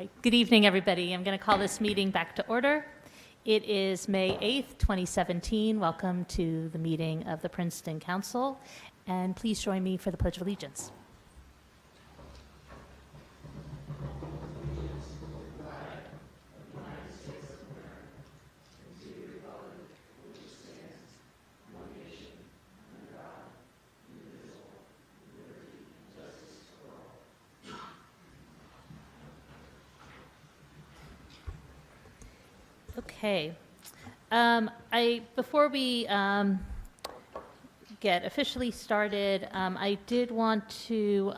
right. Good evening, everybody. I'm going to call this meeting back to order. It is May 8th, 2017. Welcome to the meeting of the Princeton Council. And please join me for the Pledge of Allegiance. Okay. Before we get officially started, I did want to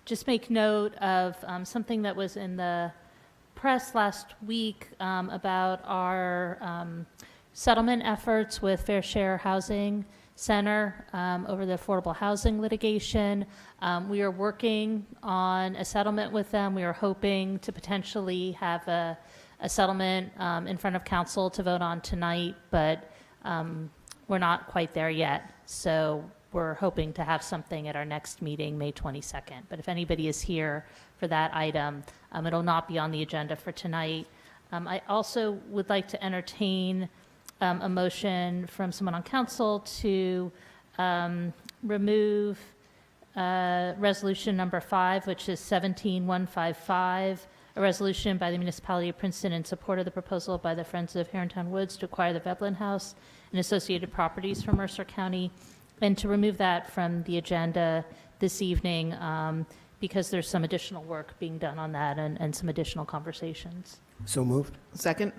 just make note of something that was in the press last week about our settlement efforts with Fair Share Housing Center over the affordable housing litigation. We are working on a settlement with them. We are hoping to potentially have a settlement in front of council to vote on tonight, but we're not quite there yet. So we're hoping to have something at our next meeting, May 22nd. But if anybody is here for that item, it'll not be on the agenda for tonight. I also would like to entertain a motion from someone on council to remove resolution number 5, which is 17155, a resolution by the municipality of Princeton in support of the proposal by the Friends of Herrington Woods to acquire the Veblen House and associated properties from Mercer County, and to remove that from the agenda this evening because there's some additional work being done on that and some additional conversations. So moved. Second.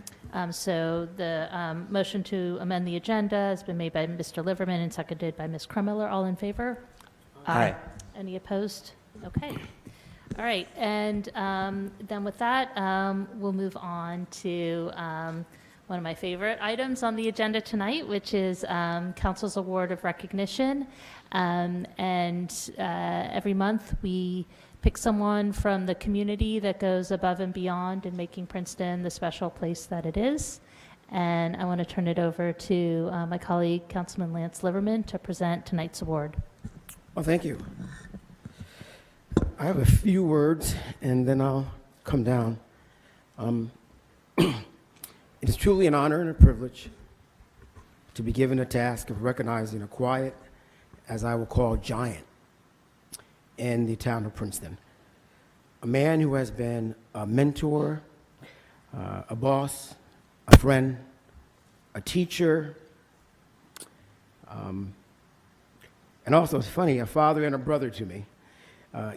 So the motion to amend the agenda has been made by Mr. Liverman and seconded by Ms. Krumiller. All in favor? Aye. Any opposed? Okay. All right. And then with that, we'll move on to one of my favorite items on the agenda tonight, which is Council's Award of Recognition. Every month we pick someone from the community that goes above and beyond in making Princeton the special place that it is. And I want to turn it over to my colleague, Councilman Lance Liverman, to present tonight's award. Well, thank you. I have a few words, and then I'll come down. It is truly an honor and a privilege to be given the task of recognizing a quiet, as I will call, giant in the town of Princeton. A man who has been a mentor, a boss, a friend, a teacher, and also, it's funny, a father and a brother to me.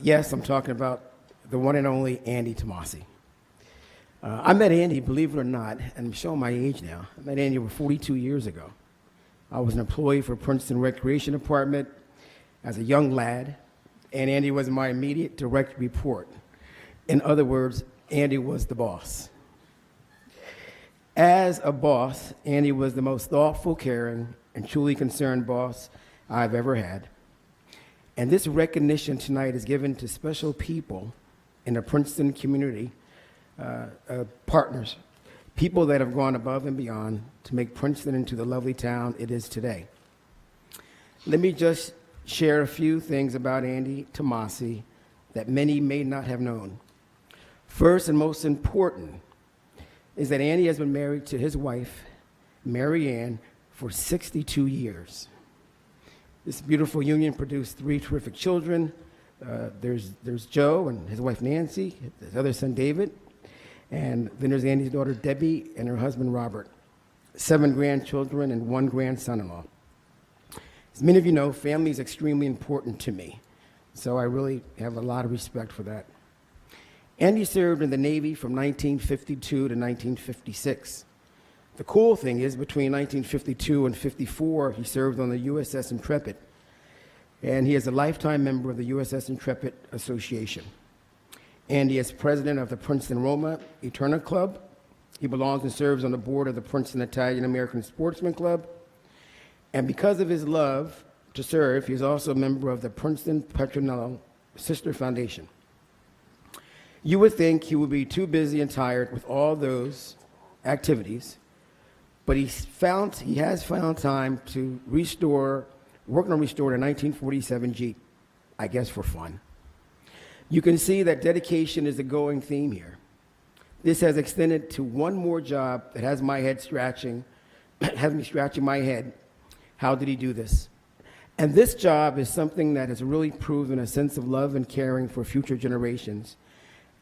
Yes, I'm talking about the one and only Andi Tomasi. I met Andi, believe it or not, and I'm showing my age now. I met Andi over 42 years ago. I was an employee for Princeton Recreation Department as a young lad, and Andi was my immediate direct report. In other words, Andi was the boss. As a boss, Andi was the most thoughtful, caring, and truly concerned boss I've ever had. And this recognition tonight is given to special people in the Princeton community, partners, people that have gone above and beyond to make Princeton into the lovely town it is today. Let me just share a few things about Andi Tomasi that many may not have known. First and most important is that Andi has been married to his wife, Mary Ann, for 62 years. This beautiful union produced 3 terrific children. There's Joe and his wife Nancy, his other son David, and then there's Andi's daughter Debbie and her husband Robert. 7 grandchildren and 1 grandson-in-law. As many of you know, family is extremely important to me, so I really have a lot of respect for that. Andi served in the Navy from 1952 to 1956. The cool thing is, between 1952 and 54, he served on the USS Intrepid, and he is a lifetime member of the USS Intrepid Association. Andi is president of the Princeton Roma Eterna Club. He belongs and serves on the board of the Princeton Italian American Sportsman Club. And because of his love to serve, he is also a member of the Princeton Petronello Sister Foundation. You would think he would be too busy and tired with all those activities, but he has found time to work on restoring a 1947 Jeep, I guess for fun. You can see that dedication is the going theme here. This has extended to one more job that has my head scratching, has me scratching my head. How did he do this? And this job is something that has really proven a sense of love and caring for future generations.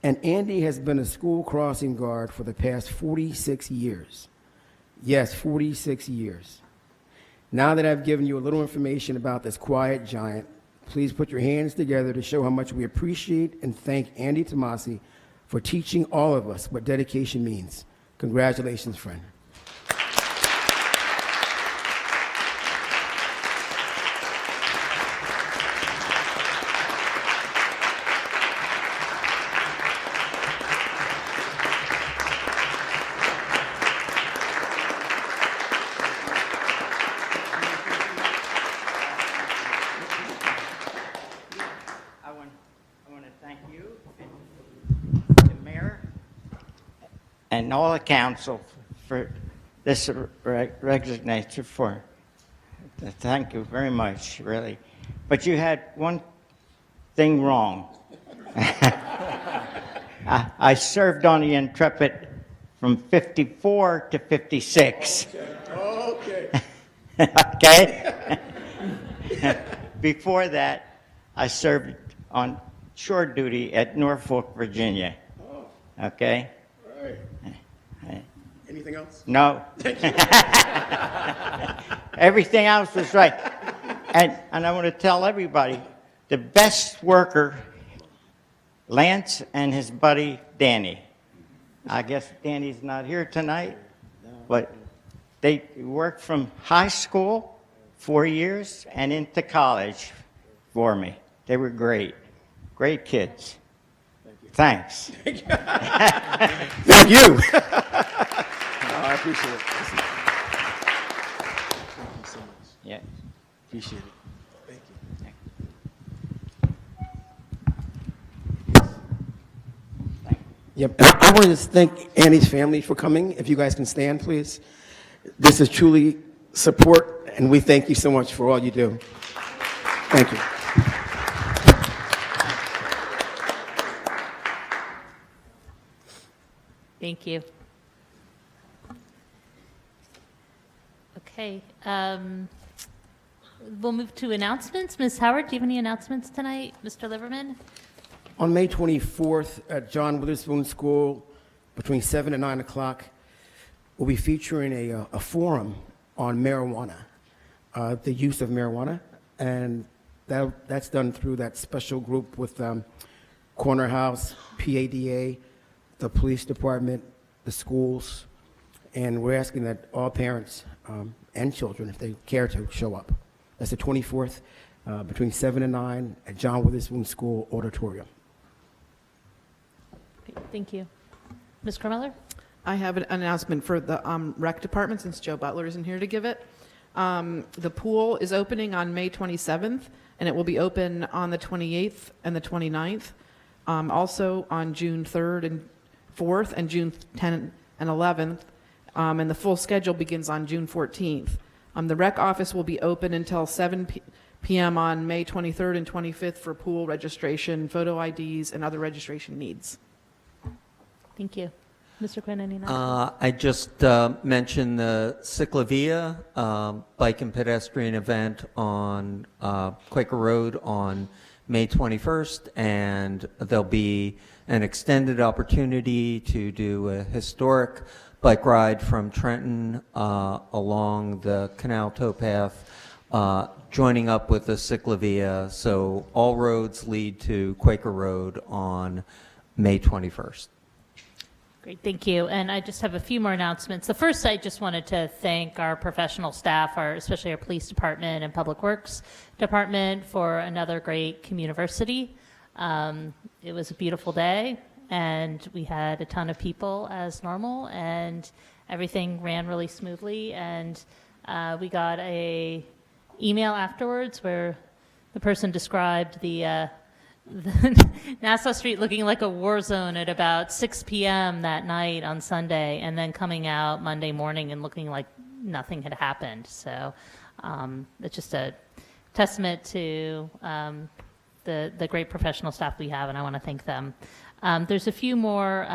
And Andi has been a school crossing guard for the past 46 years. Yes, 46 years. Now that I've given you a little information about this quiet giant, please put your hands together to show how much we appreciate and thank Andi Tomasi for teaching all of us what dedication means. Congratulations, friend. And all the council for this resignation thank you very much, really. But you had one thing wrong. I served on the Intrepid from 54 to 56. Okay. Okay? Before that, I served on shore duty at Norfolk, Virginia. Okay? Anything else? No. Everything else was right. And I want to tell everybody, the best worker, Lance and his buddy, Danny. I guess Danny's not here tonight, but they worked from high school 4 years and into college for me. They were great. Great kids. Thanks. Thank you. I appreciate it. Thank you so much. Yeah. Appreciate it. Thank you. Yep. And I want to just thank Andi's family for coming. If you guys can stand, please. This is truly support, and we thank you so much for all you do. Thank you. Thank you. Okay, we'll move to announcements. Ms. Howard, do you have any announcements tonight? Mr. Liverman? On May 24th at John Witherspoon School, between 7 and 9 o'clock, we'll be featuring a forum on marijuana, the use of marijuana, and that's done through that special group with Corner House, PADA, the police department, the schools, and we're asking that all parents and children, if they care to, show up. That's the 24th, between 7 and 9 at John Witherspoon School Auditorium. Okay, thank you. Ms. Carmeller? I have an announcement for the rec department, since Joe Butler isn't here to give it. The pool is opening on May 27th, and it will be open on the 28th and the 29th. Also on June 3rd and 4th and June 10th and 11th. And the full schedule begins on June 14th. The rec office will be open until 7 p.m. on May 23rd and 25th for pool registration, photo IDs, and other registration needs. Thank you. Mr. Quinn, any announcements? I just mentioned the Ciclavia bike and pedestrian event on Quaker Road on May 21st, and there'll be an extended opportunity to do a historic bike ride from Trenton along the Canal Towpath, joining up with the Ciclavia. So all roads lead to Quaker Road on May 21st. Great, thank you. And I just have a few more announcements. The first, I just wanted to thank our professional staff, especially our police department and public works department, for another great communiversity. It was a beautiful day, and we had a ton of people as normal, and everything ran really smoothly. And we got a email afterwards where the person described the Nassau Street looking like a war zone at about 6 p.m. that night on Sunday, and then coming out Monday morning and looking like nothing had happened. So it's just a testament to the great professional staff we have, and I want to thank them. There's a few more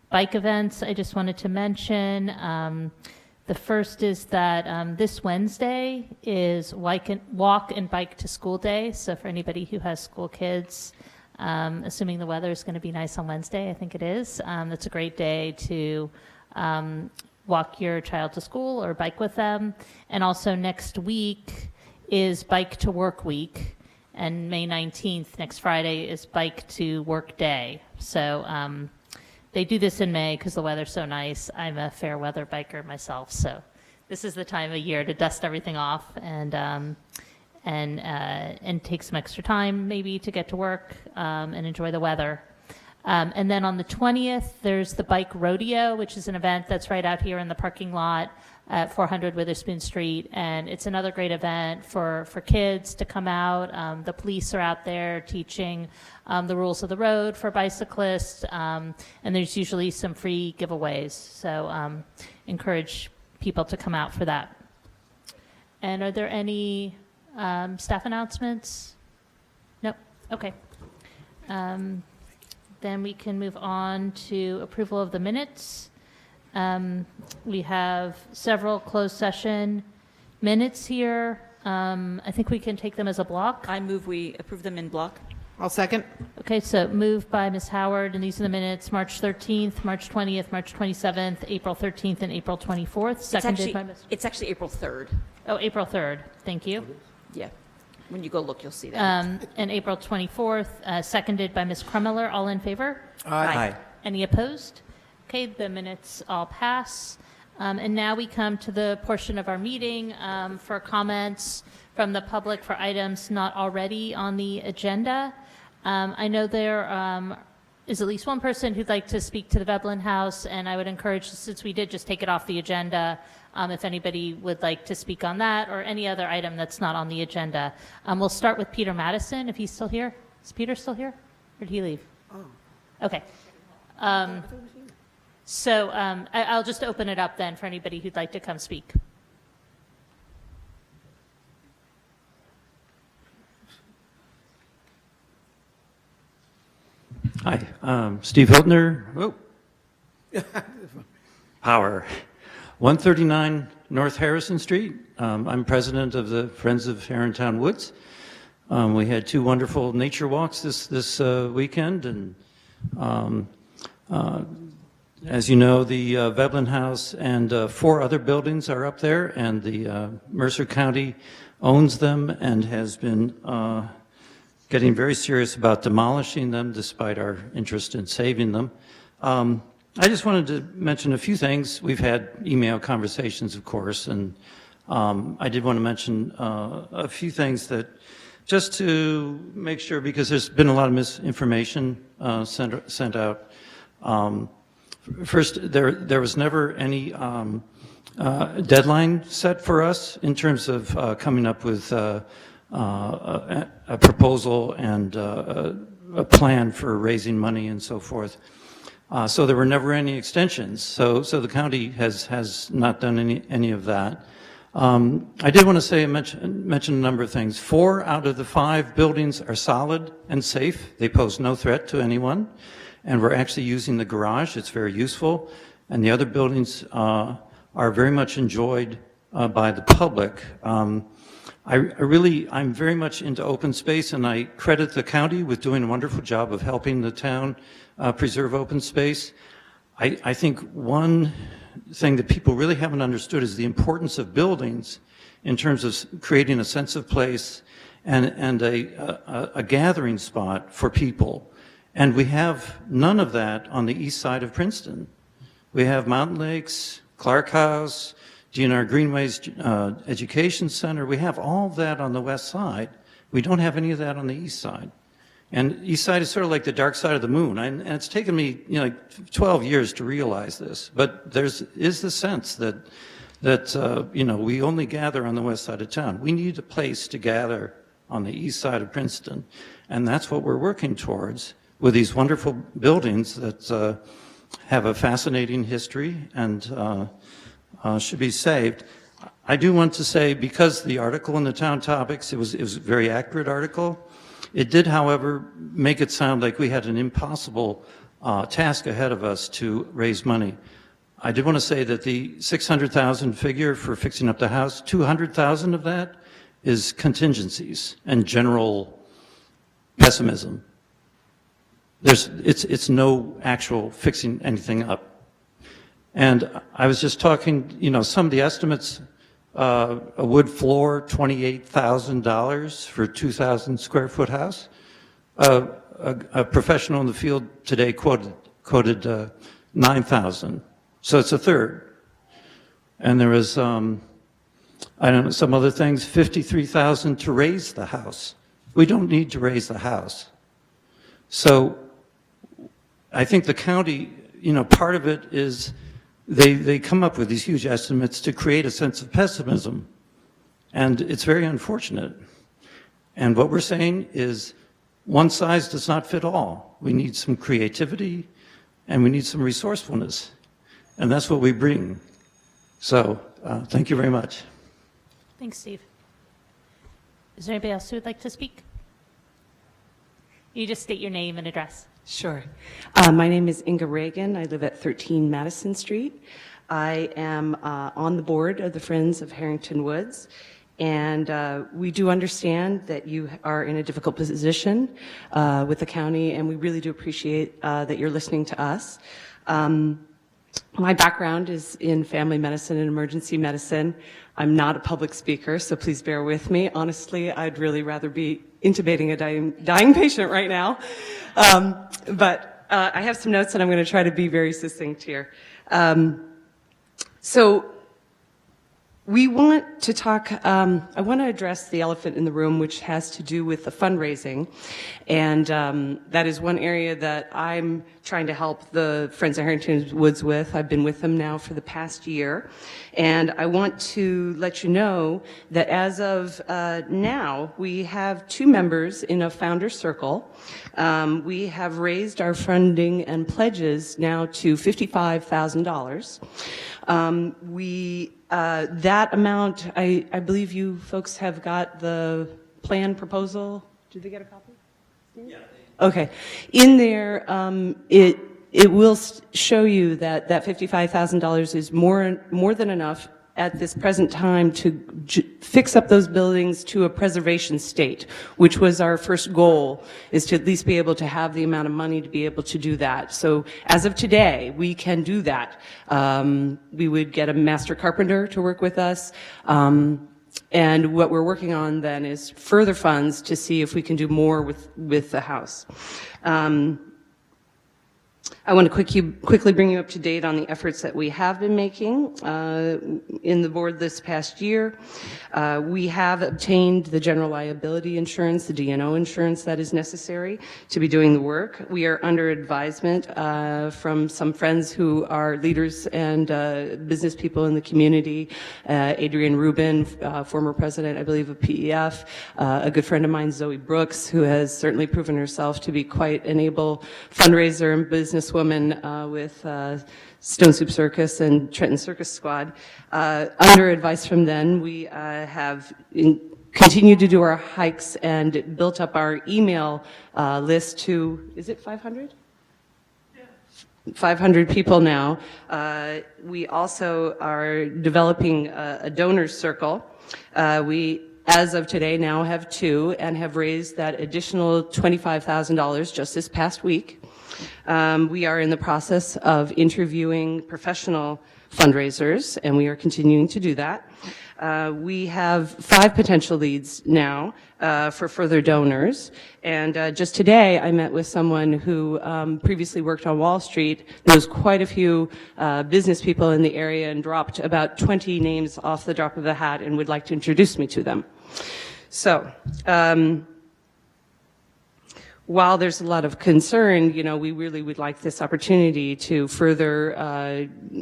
bike events I just wanted to mention. The first is that this Wednesday is Walk and Bike to School Day. So for anybody who has school kids, assuming the weather is going to be nice on Wednesday, I think it is. That's a great day to walk your child to school or bike with them. And also next week is Bike to Work Week. And May 19th, next Friday, is Bike to Work Day. So they do this in May because the weather's so nice. I'm a fair weather biker myself, so this is the time of year to dust everything off and take some extra time maybe to get to work and enjoy the weather. And then on the 20th, there's the Bike Rodeo, which is an event that's right out here in the parking lot at 400 Witherspoon Street, and it's another great event for kids to come out. The police are out there teaching the rules of the road for bicyclists, and there's usually some free giveaways, so encourage people to come out for that. And are there any staff announcements? Nope. Okay. Then we can move on to approval of the minutes. We have several closed session minutes here. I think we can take them as a block. I move we approve them in block. I'll second. Okay, so moved by Ms. Howard, and these are the minutes, March 13th, March 20th, March 27th, April 13th, and April 24th, seconded by Ms. It's actually April 3rd. Oh, April 3rd, thank you. Yeah. When you go look, you'll see that. And April 24th, seconded by Ms. Krummeller. All in favor? Aye. Any opposed? Okay, the minutes all pass. And now we come to the portion of our meeting for comments from the public for items not already on the agenda. I know there is at least one person who'd like to speak to the Veblen House, and I would encourage, since we did just take it off the agenda, if anybody would like to speak on that or any other item that's not on the agenda. We'll start with Peter Madison, if he's still here. Is Peter still here, or did he leave? Oh. Okay. So I'll just open it up then for anybody who'd like to come speak. Hi, Steve Hiltner. Oh. Power. 139 North Harrison Street. I'm president of the Friends of Herrontown Woods. We had 2 wonderful nature walks this weekend, and as you know, the Veblen House and 4 other buildings are up there, and the Mercer County owns them and has been getting very serious about demolishing them despite our interest in saving them. I just wanted to mention a few things. We've had email conversations, of course, and I did want to mention a few things that just to make sure, because there's been a lot of misinformation sent out. First, there was never any deadline set for us in terms of coming up with a proposal and a plan for raising money and so forth. So there were never any extensions. So the county has not done any of that. I did want to mention a number of things. 4 out of the 5 buildings are solid and safe. They pose no threat to anyone. And we're actually using the garage. It's very useful. And the other buildings are very much enjoyed by the public. I'm very much into open space, and I credit the county with doing a wonderful job of helping the town preserve open space. I think one thing that people really haven't understood is the importance of buildings in terms of creating a sense of place and a gathering spot for people. And we have none of that on the east side of Princeton. We have Mountain Lakes, Clark House, DNR Greenways Education Center. We have all of that on the west side. We don't have any of that on the east side. And east side is sort of like the dark side of the moon. And it's taken me, like 12 years to realize this. But is the sense that we only gather on the west side of town. We need a place to gather on the east side of Princeton. And that's what we're working towards with these wonderful buildings that have a fascinating history and should be saved. I do want to say, because the article in the Town Topics, it was a very accurate article, It did, however, make it sound like we had an impossible task ahead of us to raise money. I did want to say that the 600,000 figure for fixing up the house, 200,000 of that is contingencies and general pessimism. It's no actual fixing anything up. And I was just talking, some of the estimates, a wood floor, $28,000 for a 2,000 square foot house. A professional in the field today quoted 9,000. So it's a third. And there was, some other things, 53,000 to raise the house. We don't need to raise the house. So I think the county, part of it is they come up with these huge estimates to create a sense of pessimism. And it's very unfortunate. And what we're saying is one size does not fit all. We need some creativity and we need some resourcefulness. And that's what we bring. So thank you very much. Thanks, Steve. Is there anybody else who would like to speak? You just state your name and address. Sure. My name is Inga Reagan. I live at 13 Madison Street. I am on the board of the Friends of Harrington Woods, and we do understand that you are in a difficult position with the county, and we really do appreciate that you're listening to us. My background is in family medicine and emergency medicine. I'm not a public speaker, so please bear with me. Honestly, I'd really rather be intubating a dying patient right now. But I have some notes and I'm going to try to be very succinct here. So we want to talk, I want to address the elephant in the room, which has to do with the fundraising. And that is one area that I'm trying to help the Friends of Harrington Woods with. I've been with them now for the past year. And I want to let you know that as of now, we have 2 members in a founder circle. We have raised our funding and pledges now to $55,000. That amount, I believe you folks have got the plan proposal. Did they get a copy? Yeah. Okay. In there, it will show you that $55,000 is more than enough at this present time to fix up those buildings to a preservation state, which was our first goal, is to at least be able to have the amount of money to be able to do that. So as of today, we can do that. We would get a master carpenter to work with us. And what we're working on then is further funds to see if we can do more with the house. I want to quickly bring you up to date on the efforts that we have been making in the board this past year. We have obtained the general liability insurance, the D&O insurance that is necessary to be doing the work. We are under advisement from some friends who are leaders and business people in the community. Adrian Rubin, former president, I believe, of PEF. A good friend of mine, Zoe Brooks, who has certainly proven herself to be quite an able fundraiser and businesswoman with Stone Soup Circus and Trenton Circus Squad. Under advice from them, we have continued to do our hikes and built up our email list to, is it 500? 500 people now. We also are developing a donors circle. We, as of today, now have 2 and have raised that additional $25,000 just this past week. We are in the process of interviewing professional fundraisers, and we are continuing to do that. We have 5 potential leads now for further donors. And just today, I met with someone who previously worked on Wall Street, knows quite a few business people in the area, and dropped about 20 names off the drop of the hat and would like to introduce me to them. So, while there's a lot of concern, we really would like this opportunity to further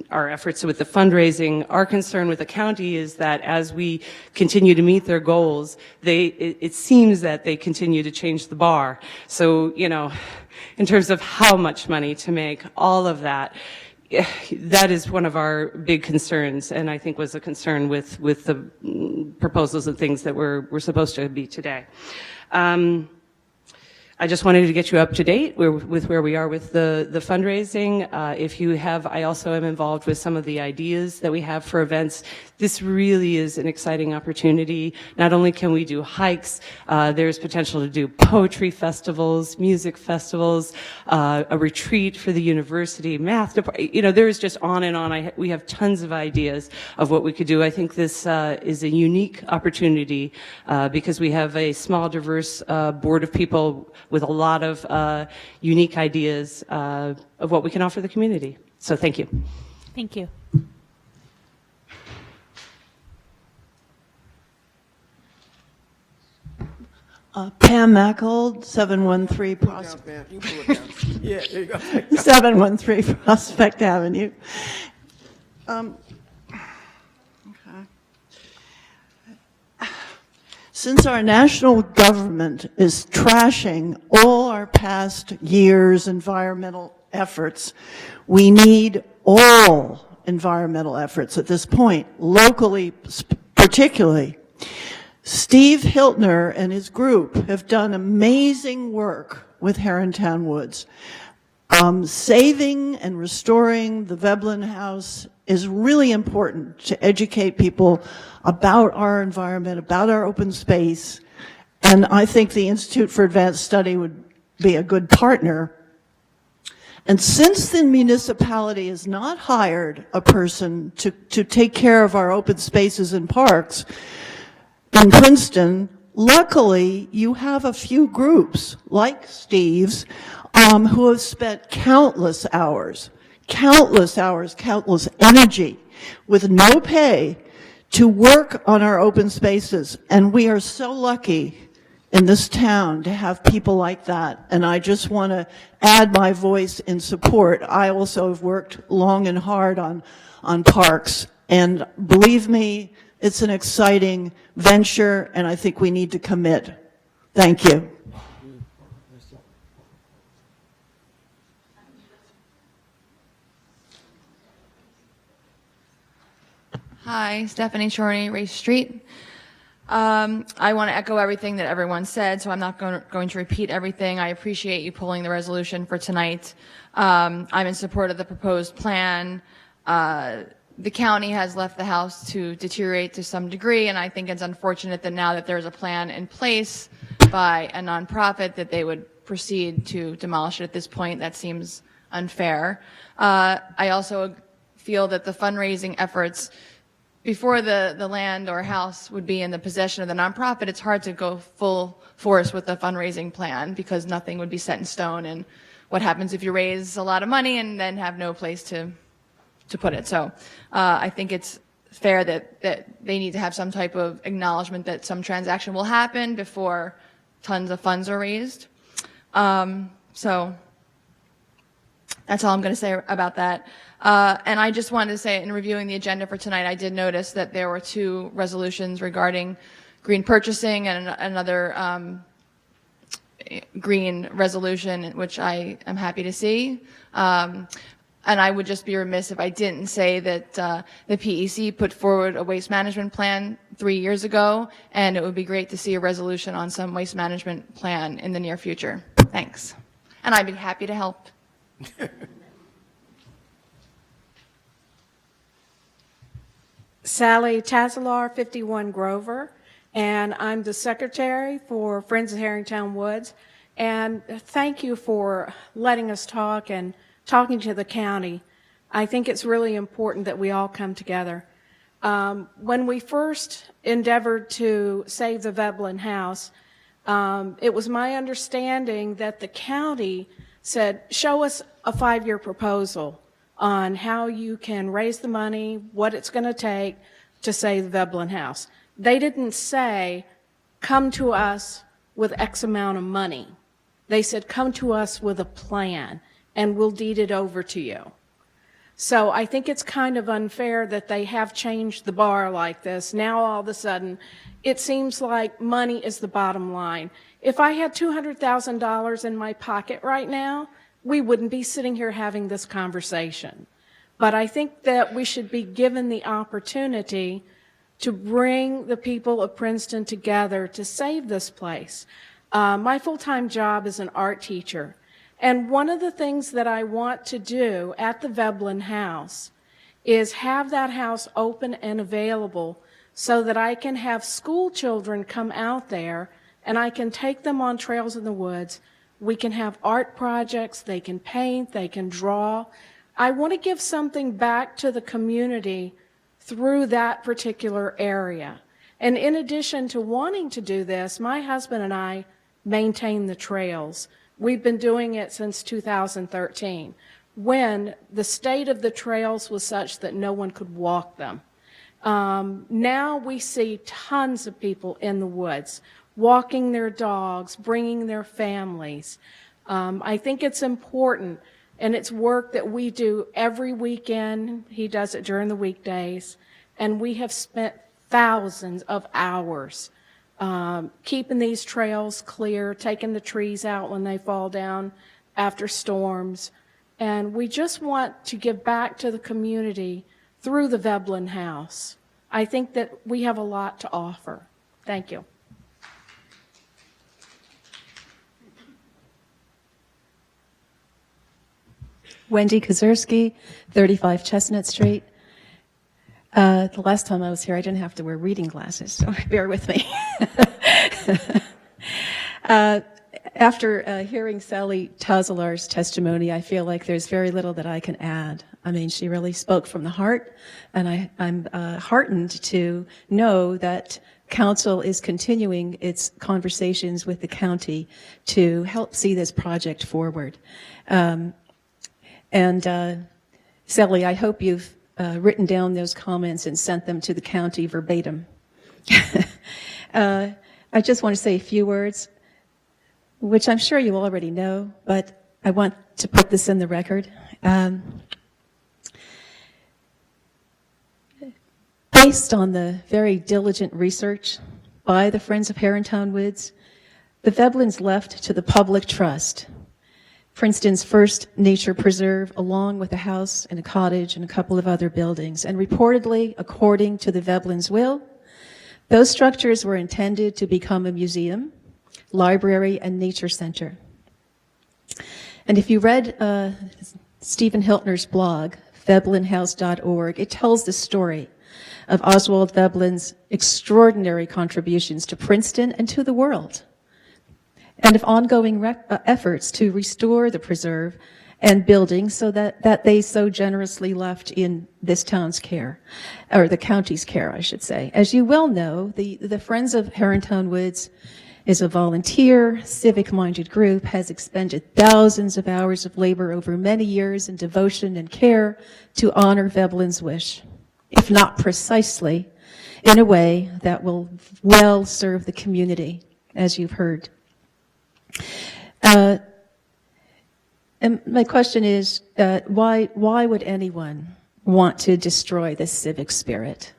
our efforts with the fundraising. Our concern with the county is that as we continue to meet their goals, it seems that they continue to change the bar. So, in terms of how much money to make, all of that, that is one of our big concerns, and I think was a concern with the proposals and things that we're supposed to be today. I just wanted to get you up to date with where we are with the fundraising. If you have, I also am involved with some of the ideas that we have for events. This really is an exciting opportunity. Not only can we do hikes, there's potential to do poetry festivals, music festivals, a retreat for the university, math department. You know, there's just on and on. We have tons of ideas of what we could do. I think this is a unique opportunity because we have a small, diverse board of people with a lot of unique ideas of what we can offer the community. So thank you. Thank you. Pam Mackold, 713 Prospect. You can pull it down. Yeah, there you go. 713 Prospect Avenue. Since our national government is trashing all our past years' environmental efforts, we need all environmental efforts at this point, locally particularly. Steve Hiltner and his group have done amazing work with Herrontown Woods. Saving and restoring the Veblen House is really important to educate people about our environment, about our open space, and I think the Institute for Advanced Study would be a good partner. And since the municipality has not hired a person to take care of our open spaces and parks in Princeton, luckily you have a few groups like Steve's who have spent countless hours, countless energy with no pay to work on our open spaces. And we are so lucky in this town to have people like that. And I just want to add my voice in support. I also have worked long and hard on parks. And believe me, it's an exciting venture, and I think we need to commit. Thank you. Hi, Stephanie Chorney, Race Street. I want to echo everything that everyone said, so I'm not going to repeat everything. I appreciate you pulling the resolution for tonight. I'm in support of the proposed plan. The county has left the house to deteriorate to some degree, and I think it's unfortunate that now that there's a plan in place by a nonprofit that they would proceed to demolish it at this point. That seems unfair. I also feel that the fundraising efforts before the land or house would be in the possession of the nonprofit, it's hard to go full force with a fundraising plan because nothing would be set in stone. And what happens if you raise a lot of money and then have no place to put it? So I think it's fair that they need to have some type of acknowledgement that some transaction will happen before tons of funds are raised. So that's all I'm going to say about that. And I just wanted to say, in reviewing the agenda for tonight, I did notice that there were 2 resolutions regarding green purchasing and another green resolution, which I am happy to see. And I would just be remiss if I didn't say that the PEC put forward a waste management plan 3 years ago, and it would be great to see a resolution on some waste management plan in the near future. Thanks. And I'd be happy to help. Sally Tazalar, 51 Grover, and I'm the secretary for Friends of Herringtown Woods. And thank you for letting us talk and talking to the county. I think it's really important that we all come together. When we first endeavored to save the Veblen House, it was my understanding that the county said, show us a 5-year proposal on how you can raise the money, what it's going to take to save the Veblen House. They didn't say, come to us with X amount of money. They said, come to us with a plan, and we'll deed it over to you. So I think it's kind of unfair that they have changed the bar like this. Now all of a sudden, it seems like money is the bottom line. If I had $200,000 in my pocket right now, we wouldn't be sitting here having this conversation. But I think that we should be given the opportunity to bring the people of Princeton together to save this place. My full-time job is an art teacher. And one of the things that I want to do at the Veblen House is have that house open and available so that I can have school children come out there and I can take them on trails in the woods. We can have art projects, they can paint, they can draw. I want to give something back to the community through that particular area. And in addition to wanting to do this, my husband and I maintain the trails. We've been doing it since 2013, when the state of the trails was such that no one could walk them. Now we see tons of people in the woods, walking their dogs, bringing their families. I think it's important, and it's work that we do every weekend. He does it during the weekdays, and we have spent thousands of hours keeping these trails clear, taking the trees out when they fall down after storms. And we just want to give back to the community through the Veblen House. I think that we have a lot to offer. Thank you. Wendy Kozerski, 35 Chestnut Street. The last time I was here, I didn't have to wear reading glasses, so bear with me. After hearing Sally Tazalar's testimony, I feel like there's very little that I can add. I mean, she really spoke from the heart, and I'm heartened to know that Council is continuing its conversations with the county to help see this project forward. Sally, I hope you've written down those comments and sent them to the county verbatim. I just want to say a few words, which I'm sure you already know, but I want to put this in the record. Based on the very diligent research by the Friends of Herringtown Woods, the Veblens left to the public trust Princeton's first nature preserve, along with a house and a cottage and a couple of other buildings. And reportedly, according to the Veblens' will, those structures were intended to become a museum, library, and nature center. And if you read Stephen Hiltner's blog, veblenhouse.org, it tells the story of Oswald Veblen's extraordinary contributions to Princeton and to the world, and of ongoing efforts to restore the preserve and buildings so that they so generously left in this town's care, or the county's care, I should say. As you well know, the Friends of Herringtown Woods is a volunteer, civic-minded group, has expended thousands of hours of labor over many years in devotion and care to honor Veblen's wish, if not precisely, in a way that will well serve the community, as you've heard. And my question is, why would anyone want to destroy this civic spirit?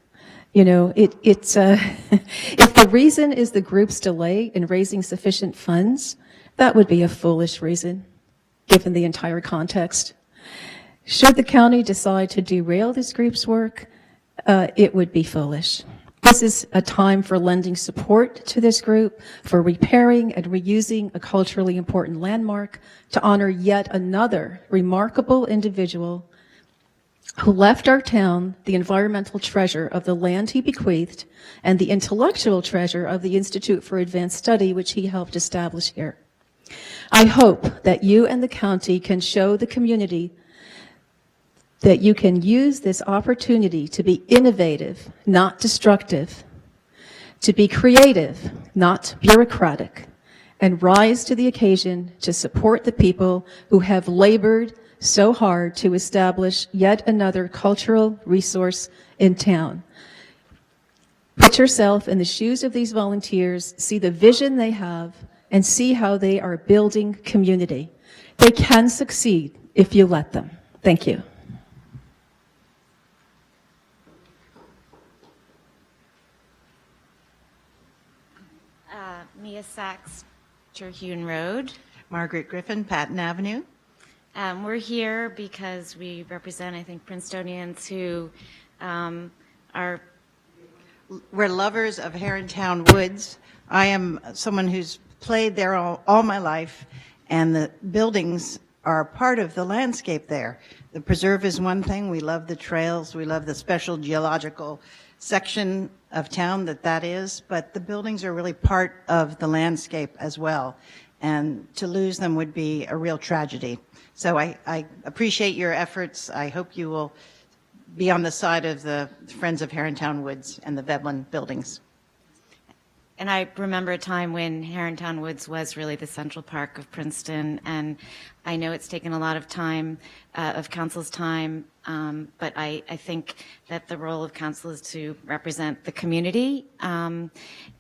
You know, it's if the reason is the group's delay in raising sufficient funds, that would be a foolish reason, given the entire context. Should the county decide to derail this group's work, it would be foolish. This is a time for lending support to this group, for repairing and reusing a culturally important landmark to honor yet another remarkable individual who left our town the environmental treasure of the land he bequeathed and the intellectual treasure of the Institute for Advanced Study, which he helped establish here. I hope that you and the county can show the community that you can use this opportunity to be innovative, not destructive, to be creative, not bureaucratic, and rise to the occasion to support the people who have labored so hard to establish yet another cultural resource in town. Put yourself in the shoes of these volunteers, see the vision they have, and see how they are building community. They can succeed if you let them. Thank you. Mia Sachs, Terhune Road. Margaret Griffin, Patton Avenue. We're here because we represent, I think, Princetonians who We're lovers of Herringtown Woods. I am someone who's played there all my life, and the buildings are part of the landscape there. The preserve is one thing. We love the trails. We love the special geological section of town that is, but the buildings are really part of the landscape as well. And to lose them would be a real tragedy. So I appreciate your efforts. I hope you will be on the side of the Friends of Herringtown Woods and the Veblen buildings. And I remember a time when Herringtown Woods was really the central park of Princeton, and I know it's taken a lot of time, of council's time, but I think that the role of council is to represent the community, and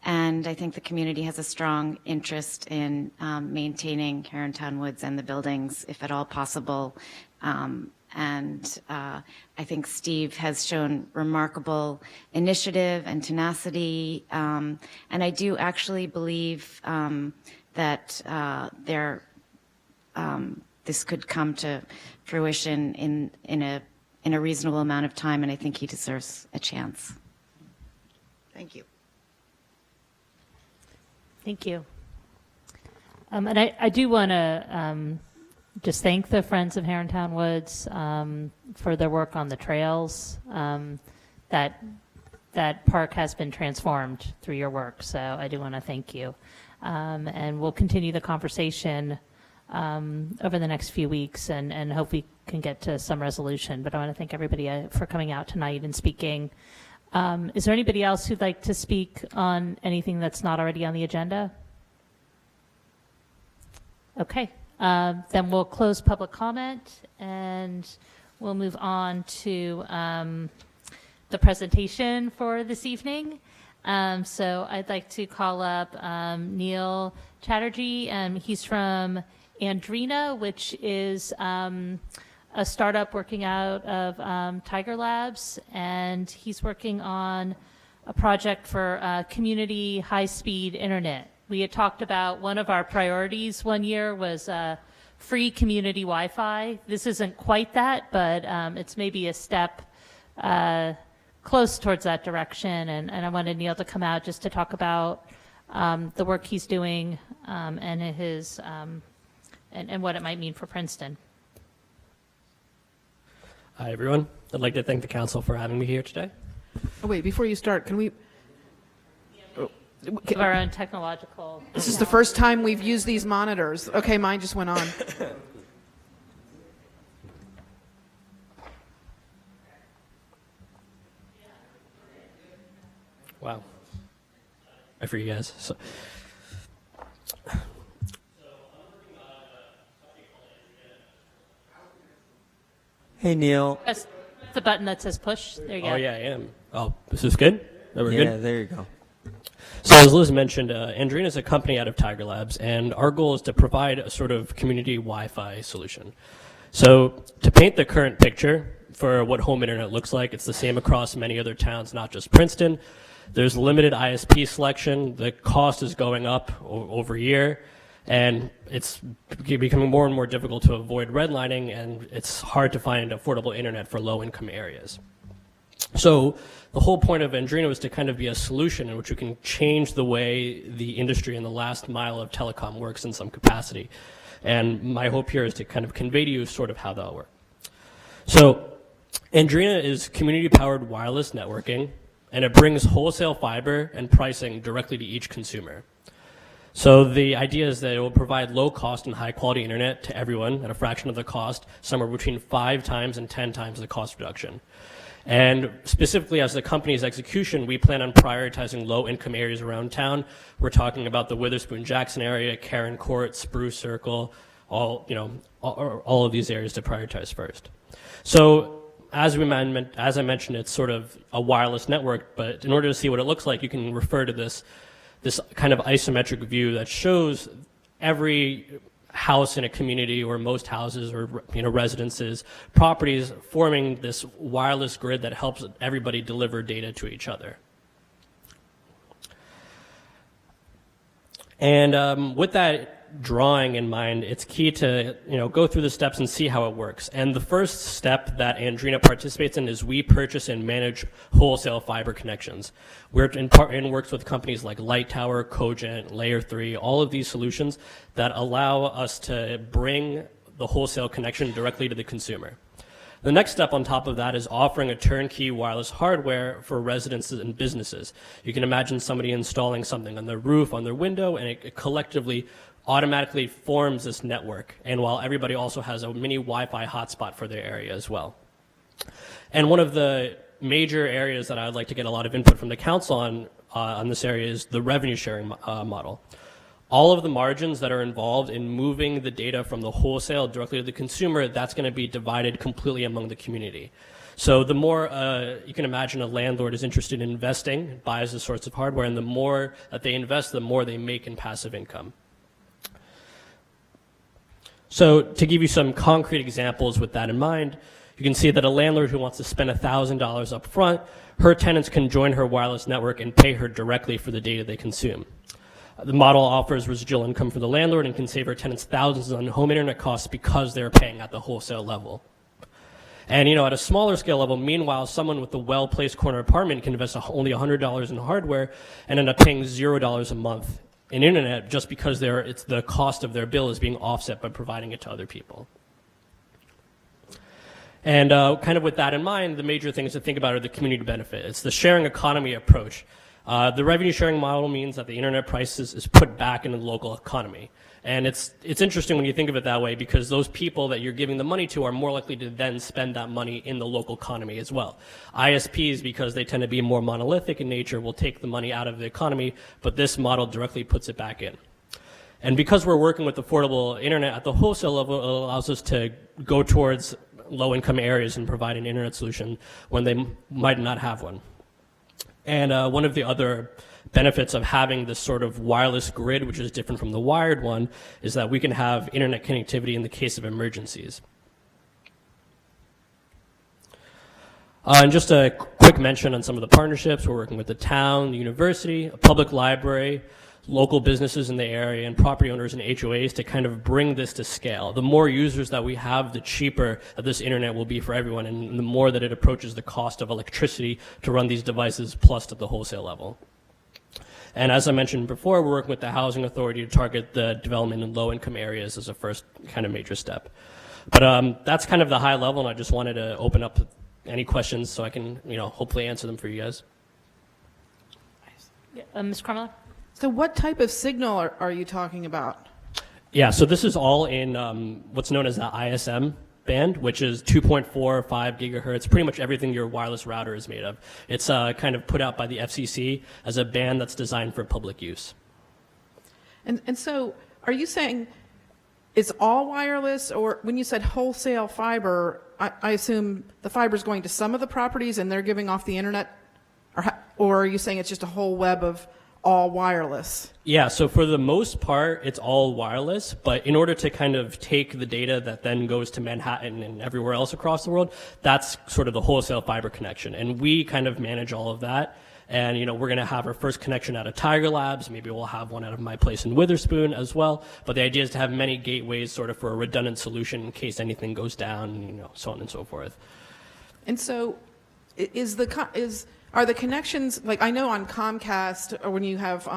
I think the community has a strong interest in maintaining Herringtown Woods and the buildings, if at all possible. I think Steve has shown remarkable initiative and tenacity, and I do actually believe that this could come to fruition in a reasonable amount of time, and I think he deserves a chance. Thank you. Thank you. And I do want to just thank the Friends of Herringtown Woods for their work on the trails. That park has been transformed through your work, so I do want to thank you. And we'll continue the conversation over the next few weeks and hope we can get to some resolution. But I want to thank everybody for coming out tonight and speaking. Is there anybody else who'd like to speak on anything that's not already on the agenda? Okay. Then we'll close public comment and we'll move on to the presentation for this evening. So I'd like to call up Neil Chatterjee. He's from Andrina, which is a startup working out of Tiger Labs, and he's working on a project for community high-speed internet. We had talked about one of our priorities one year was free community Wi-Fi. This isn't quite that, but it's maybe a step close towards that direction. And I wanted Neil to come out just to talk about the work he's doing and his and what it might mean for Princeton. Hi, everyone. I'd like to thank the council for having me here today. Oh, wait, before you start, can we... Of our own technological... This is the first time we've used these monitors. Okay, mine just went on. Wow. I for you guys. So. Hey, Neil. Press the button that says push. There you go. Oh, yeah, I am. Oh, is this good? Are we Yeah, good? there you go. So as Liz mentioned, Andrina is a company out of Tiger Labs, and our goal is to provide a sort of community Wi-Fi solution. So to paint the current picture for what home internet looks like, it's the same across many other towns, not just Princeton. There's limited ISP selection. The cost is going up over year, and it's becoming more and more difficult to avoid redlining, and it's hard to find affordable internet for low-income areas. So the whole point of Andrina was to kind of be a solution in which we can change the way the industry and the last mile of telecom works in some capacity. And my hope here is to kind of convey to you sort of how that'll work. So Andrina is community-powered wireless networking, and it brings wholesale fiber and pricing directly to each consumer. So the idea is that it will provide low-cost and high-quality internet to everyone at a fraction of the cost, somewhere between 5 times and 10 times the cost reduction. And specifically as the company's execution, we plan on prioritizing low-income areas around town. We're talking about the Witherspoon-Jackson area, Karen Court, Spruce Circle, all of these areas to prioritize first. So as I mentioned, it's sort of a wireless network, but in order to see what it looks like, you can refer to this kind of isometric view that shows every house in a community, or most houses, or residences, properties forming this wireless grid that helps everybody deliver data to each other. And with that, that drawing in mind, it's key to, go through the steps and see how it works. And the first step that Andrina participates in is we purchase and manage wholesale fiber connections. We're in works with companies like Light Tower, Cogent, Layer 3, all of these solutions that allow us to bring the wholesale connection directly to the consumer. The next step on top of that is offering a turnkey wireless hardware for residents and businesses. You can imagine somebody installing something on their roof, on their window, and it collectively automatically forms this network. And while everybody also has a mini Wi-Fi hotspot for their area as well. And one of the major areas that I would like to get a lot of input from the council on this area is the revenue sharing model. All of the margins that are involved in moving the data from the wholesale directly to the consumer, that's going to be divided completely among the community. So the more you can imagine a landlord is interested in investing, buys the sorts of hardware, and the more that they invest, the more they make in passive income. So to give you some concrete examples with that in mind, you can see that a landlord who wants to spend $1,000 up front, her tenants can join her wireless network and pay her directly for the data they consume. The model offers residual income for the landlord and can save her tenants thousands on home internet costs because they're paying at the wholesale level. And at a smaller scale level, meanwhile, someone with a well-placed corner apartment can invest only $100 in hardware and end up paying $0 a month in internet just because it's the cost of their bill is being offset by providing it to other people. And kind of with that in mind, the major things to think about are the community benefit. It's the sharing economy approach. The revenue sharing model means that the internet price is put back into the local economy. And it's interesting when you think of it that way because those people that you're giving the money to are more likely to then spend that money in the local economy as well. ISPs, because they tend to be more monolithic in nature, will take the money out of the economy, but this model directly puts it back in. And because we're working with affordable internet at the wholesale level, it allows us to go towards low-income areas and provide an internet solution when they might not have one. And one of the other benefits of having this sort of wireless grid, which is different from the wired one, is that we can have internet connectivity in the case of emergencies. And just a quick mention on some of the partnerships. We're working with the town, the university, a public library, local businesses in the area, and property owners and HOAs to kind of bring this to scale. The more users that we have, the cheaper that this internet will be for everyone, and the more that it approaches the cost of electricity to run these devices plus at the wholesale level. And as I mentioned before, we're working with the Housing Authority to target the development in low-income areas as a first kind of major step. But that's kind of the high level, and I just wanted to open up any questions so I can, hopefully answer them for you guys. Ms. Carmela? So what type of signal are you talking about? Yeah, so this is all in what's known as the ISM band, which is 2.45 gigahertz, pretty much everything your wireless router is made of. It's kind of put out by the FCC as a band that's designed for public use. And so are you saying it's all wireless, or when you said wholesale fiber, I assume the fiber is going to some of the properties and they're giving off the internet, or are you saying it's just a whole web of all wireless? Yeah, so for the most part, it's all wireless, but in order to kind of take the data that then goes to Manhattan and everywhere else across the world, that's sort of the wholesale fiber connection. And we kind of manage all of that. And, we're going to have our first connection out of Tiger Labs. Maybe we'll have one out of my place in Witherspoon as well. But the idea is to have many gateways sort of for a redundant solution in case anything goes down, so on and so forth. And so are the connections, like I know on Comcast, or when you have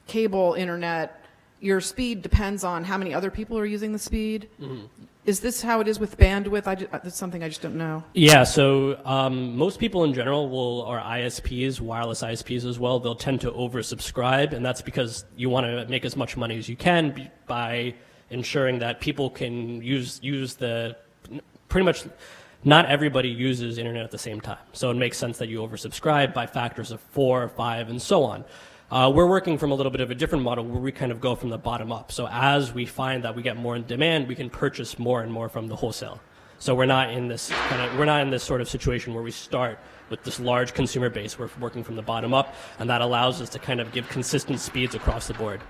cable internet, your speed depends on how many other people are using the speed? Mm-hmm. Is this how it is with bandwidth? That's something I just don't know. Yeah, so most people in general or ISPs, wireless ISPs as well, they'll tend to oversubscribe, and that's because you want to make as much money as you can by ensuring that people can use the pretty much. Not everybody uses internet at the same time. So it makes sense that you oversubscribe by factors of 4 or 5 and so on. We're working from a little bit of a different model where we kind of go from the bottom up. So as we find that we get more in demand, we can purchase more and more from the wholesale. So we're not in this sort of situation where we start with this large consumer base. We're working from the bottom up, and that allows us to kind of give consistent speeds across the board.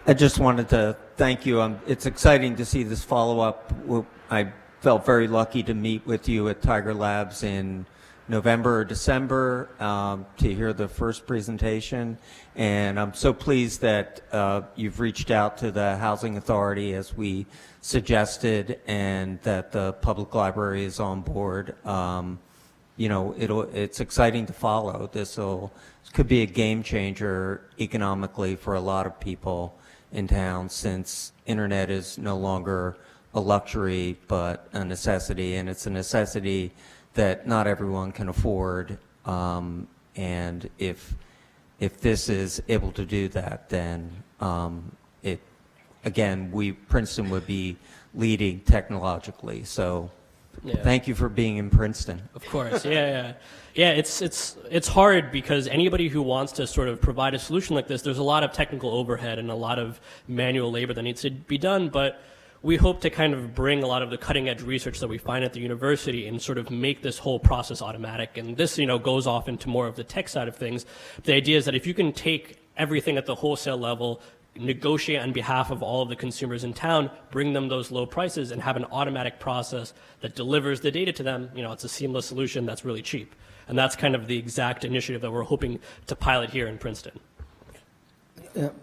I just wanted to thank you. It's exciting to see this follow-up. I felt very lucky to meet with you at Tiger Labs in November or December to hear the first presentation. And I'm so pleased that you've reached out to the Housing Authority as we suggested, and that the public library is on board. It's exciting to follow. This could be a game changer economically for a lot of people in town, since internet is no longer a luxury but a necessity, and it's a necessity that not everyone can afford. And if this is able to do that, then Princeton would be leading technologically. So thank you for being in Princeton. Of course, yeah. It's hard because anybody who wants to sort of provide a solution like this, there's a lot of technical overhead and a lot of manual labor that needs to be done, but we hope to kind of bring a lot of the cutting edge research that we find at the university and sort of make this whole process automatic. And this, goes off into more of the tech side of things. The idea is that if you can take everything at the wholesale level, negotiate on behalf of all of the consumers in town, bring them those low prices, and have an automatic process that delivers the data to them, it's a seamless solution that's really cheap. And that's kind of the exact initiative that we're hoping to pilot here in Princeton.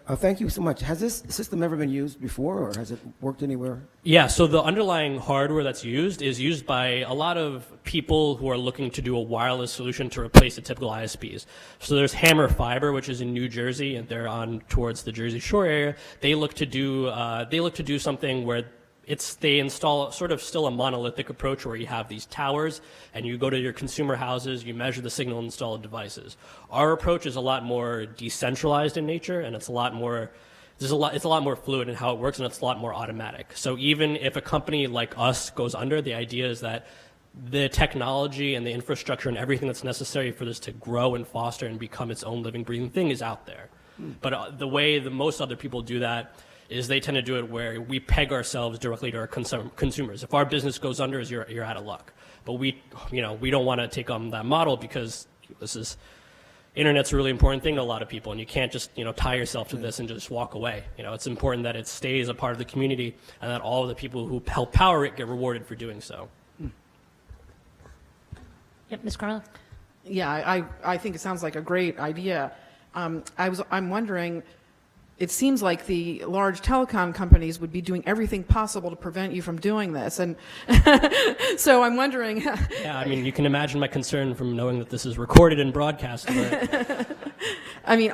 Thank you so much. Has this system ever been used before, or has it worked anywhere? Yeah, so the underlying hardware that's used by a lot of people who are looking to do a wireless solution to replace the typical ISPs. So there's Hammer Fiber, which is in New Jersey, and they're on towards the Jersey Shore area. They look to do something where they install sort of still a monolithic approach where you have these towers and you go to your consumer houses, you measure the signal and install devices. Our approach is a lot more decentralized in nature, and it's a lot more fluid in how it works, and it's a lot more automatic. So even if a company like us goes under, the idea is that the technology and the infrastructure and everything that's necessary for this to grow and foster and become its own living, breathing thing is out there. But the way that most other people do that is they tend to do it where we peg ourselves directly to our consumers. If our business goes under, you're out of luck. But we don't want to take on that model, because internet's a really important thing to a lot of people, and you can't just tie yourself to this and just walk away. It's important that it stays a part of the community, and that all of the people who help power it get rewarded for doing so. Yep, Ms. Carmelo. Yeah, I think it sounds like a great idea. I'm wondering, it seems like the large telecom companies would be doing everything possible to prevent you from doing this. And so I'm wondering. Yeah, I mean, you can imagine my concern from knowing that this is recorded and broadcast. But I mean,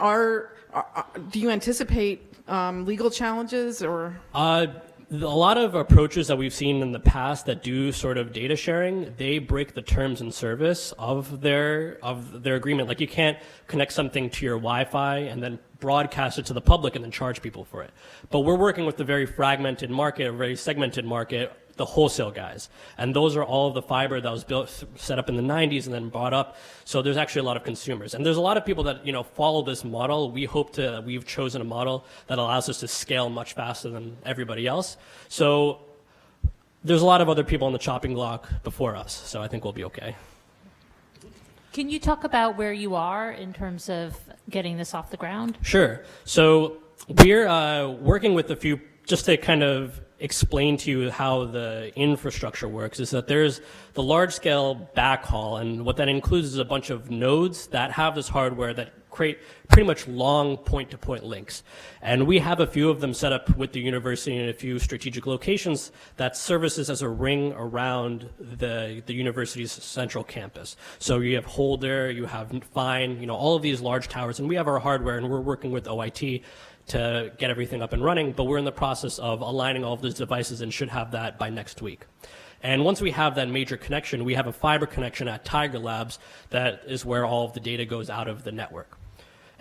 do you anticipate legal challenges or? A lot of approaches that we've seen in the past that do sort of data sharing, they break the terms and service of their agreement. Like, you can't connect something to your Wi-Fi and then broadcast it to the public and then charge people for it. But we're working with a very fragmented market, a very segmented market, the wholesale guys. And those are all of the fiber that was set up in the 90s and then brought up. So there's actually a lot of consumers. And there's a lot of people that, follow this model. We've chosen a model that allows us to scale much faster than everybody else. So there's a lot of other people on the chopping block before us. So I think we'll be okay. Can you talk about where you are in terms of getting this off the ground? Sure. So we're working with a few, just to kind of explain to you how the infrastructure works, is that there's the large-scale backhaul, and what that includes is a bunch of nodes that have this hardware that create pretty much long point-to-point links. And we have a few of them set up with the university in a few strategic locations that services as a ring around the university's central campus. So you have Holder, you have Fine, all of these large towers, and we have our hardware, and we're working with OIT to get everything up and running, but we're in the process of aligning all of those devices and should have that by next week. And once we have that major connection, we have a fiber connection at Tiger Labs that is where all of the data goes out of the network.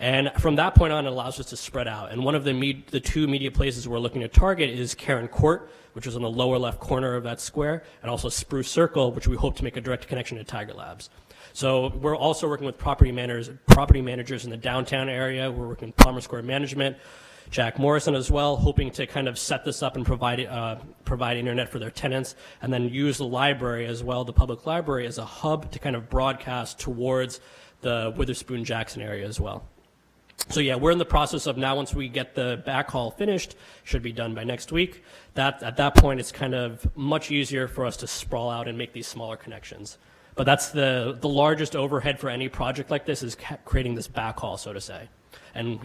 And from that point on, it allows us to spread out. And one of the two media places we're looking to target is Karen Court, which is on the lower left corner of that square, and also Spruce Circle, which we hope to make a direct connection to Tiger Labs. So we're also working with property managers in the downtown area. We're working with Palmer Square Management, Jack Morrison as well, hoping to kind of set this up and provide internet for their tenants, and then use the library as well, the public library, as a hub to kind of broadcast towards the Witherspoon-Jackson area as well. So yeah, we're in the process of now, once we get the backhaul finished, should be done by next week, at that point it's kind of much easier for us to sprawl out and make these smaller connections. But that's the largest overhead for any project like this is creating this backhaul, so to say. And,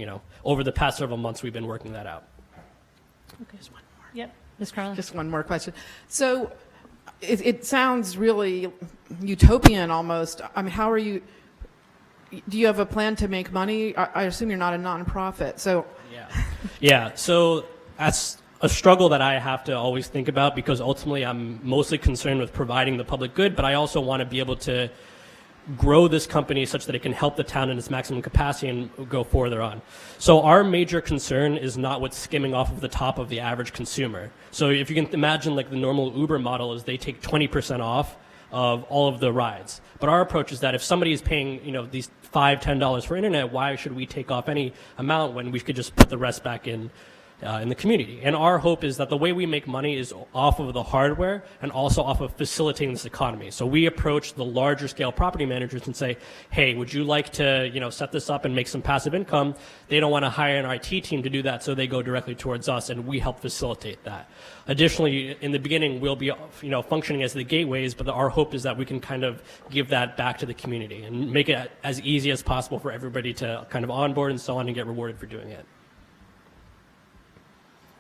over the past several months, we've been working that out. Okay, just one more. Yep, Ms. Carlin? Just one more question. So it sounds really utopian almost. I mean, how are you, do you have a plan to make money? I assume you're not a nonprofit, so. Yeah, so that's a struggle that I have to always think about, because ultimately I'm mostly concerned with providing the public good, but I also want to be able to grow this company such that it can help the town in its maximum capacity and go further on. So our major concern is not what's skimming off of the top of the average consumer. So if you can imagine, like, the normal Uber model is they take 20% off of all of the rides. But our approach is that if somebody is paying, these $5, $10 for internet, why should we take off any amount when we could just put the rest back in the community? And our hope is that the way we make money is off of the hardware and also off of facilitating this economy. So we approach the larger scale property managers and say, hey, would you like to, set this up and make some passive income? They don't want to hire an IT team to do that, so they go directly towards us, and we help facilitate that. Additionally, in the beginning, we'll be, functioning as the gateways, but our hope is that we can kind of give that back to the community and make it as easy as possible for everybody to kind of onboard and so on and get rewarded for doing it.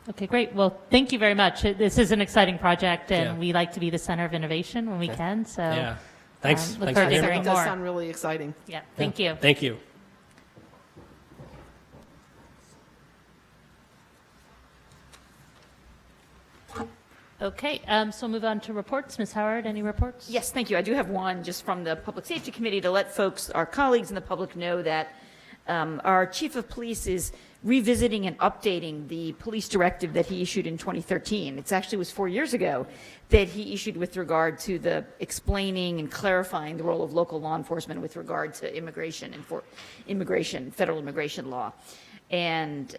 Okay, great. Well, thank you very much. This is an exciting project, and Yeah. we like to be the center of innovation when we can. So, Yeah. Thanks. look Thanks forward for to hearing me. hearing It does more. sound really exciting. Yeah, thank you. Thank you. Okay, so move on to reports. Ms. Howard, any reports? Yes, thank you. I do have one just from the Public Safety Committee to let folks, our colleagues in the public, know that our chief of police is revisiting and updating the police directive that he issued in 2013. It actually was 4 years ago that he issued with regard to the explaining and clarifying the role of local law enforcement with regard to immigration and for immigration, federal immigration law. And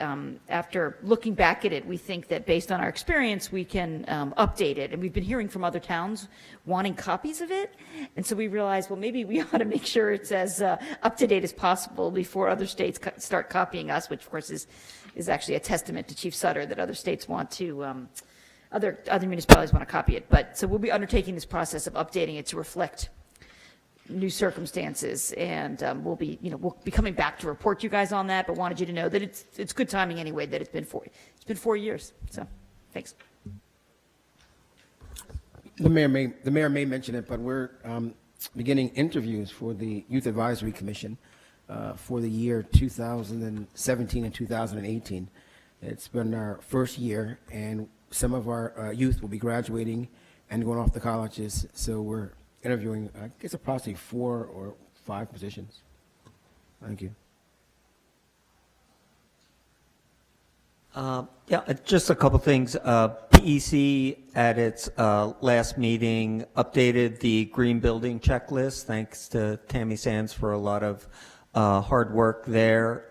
after looking back at it, we think that based on our experience, we can update it. And we've been hearing from other towns wanting copies of it. And so we realized, well, maybe we ought to make sure it's as up-to-date as possible before other states start copying us, which, of course, is actually a testament to Chief Sutter that other states want to, other municipalities want to copy it. But so we'll be undertaking this process of updating it to reflect new circumstances, and we'll be coming back to report you guys on that, but wanted you to know that it's good timing anyway, that it's been 4 years. So, thanks. The mayor may mention it, but we're beginning interviews for the Youth Advisory Commission for the year 2017 and 2018. It's been our first year, and some of our youth will be graduating and going off to colleges, so we're interviewing, I guess, approximately 4 or 5 positions. Thank you. Just a couple things. PEC at its last meeting updated the green building checklist. Thanks to Tammy Sands for a lot of hard work there.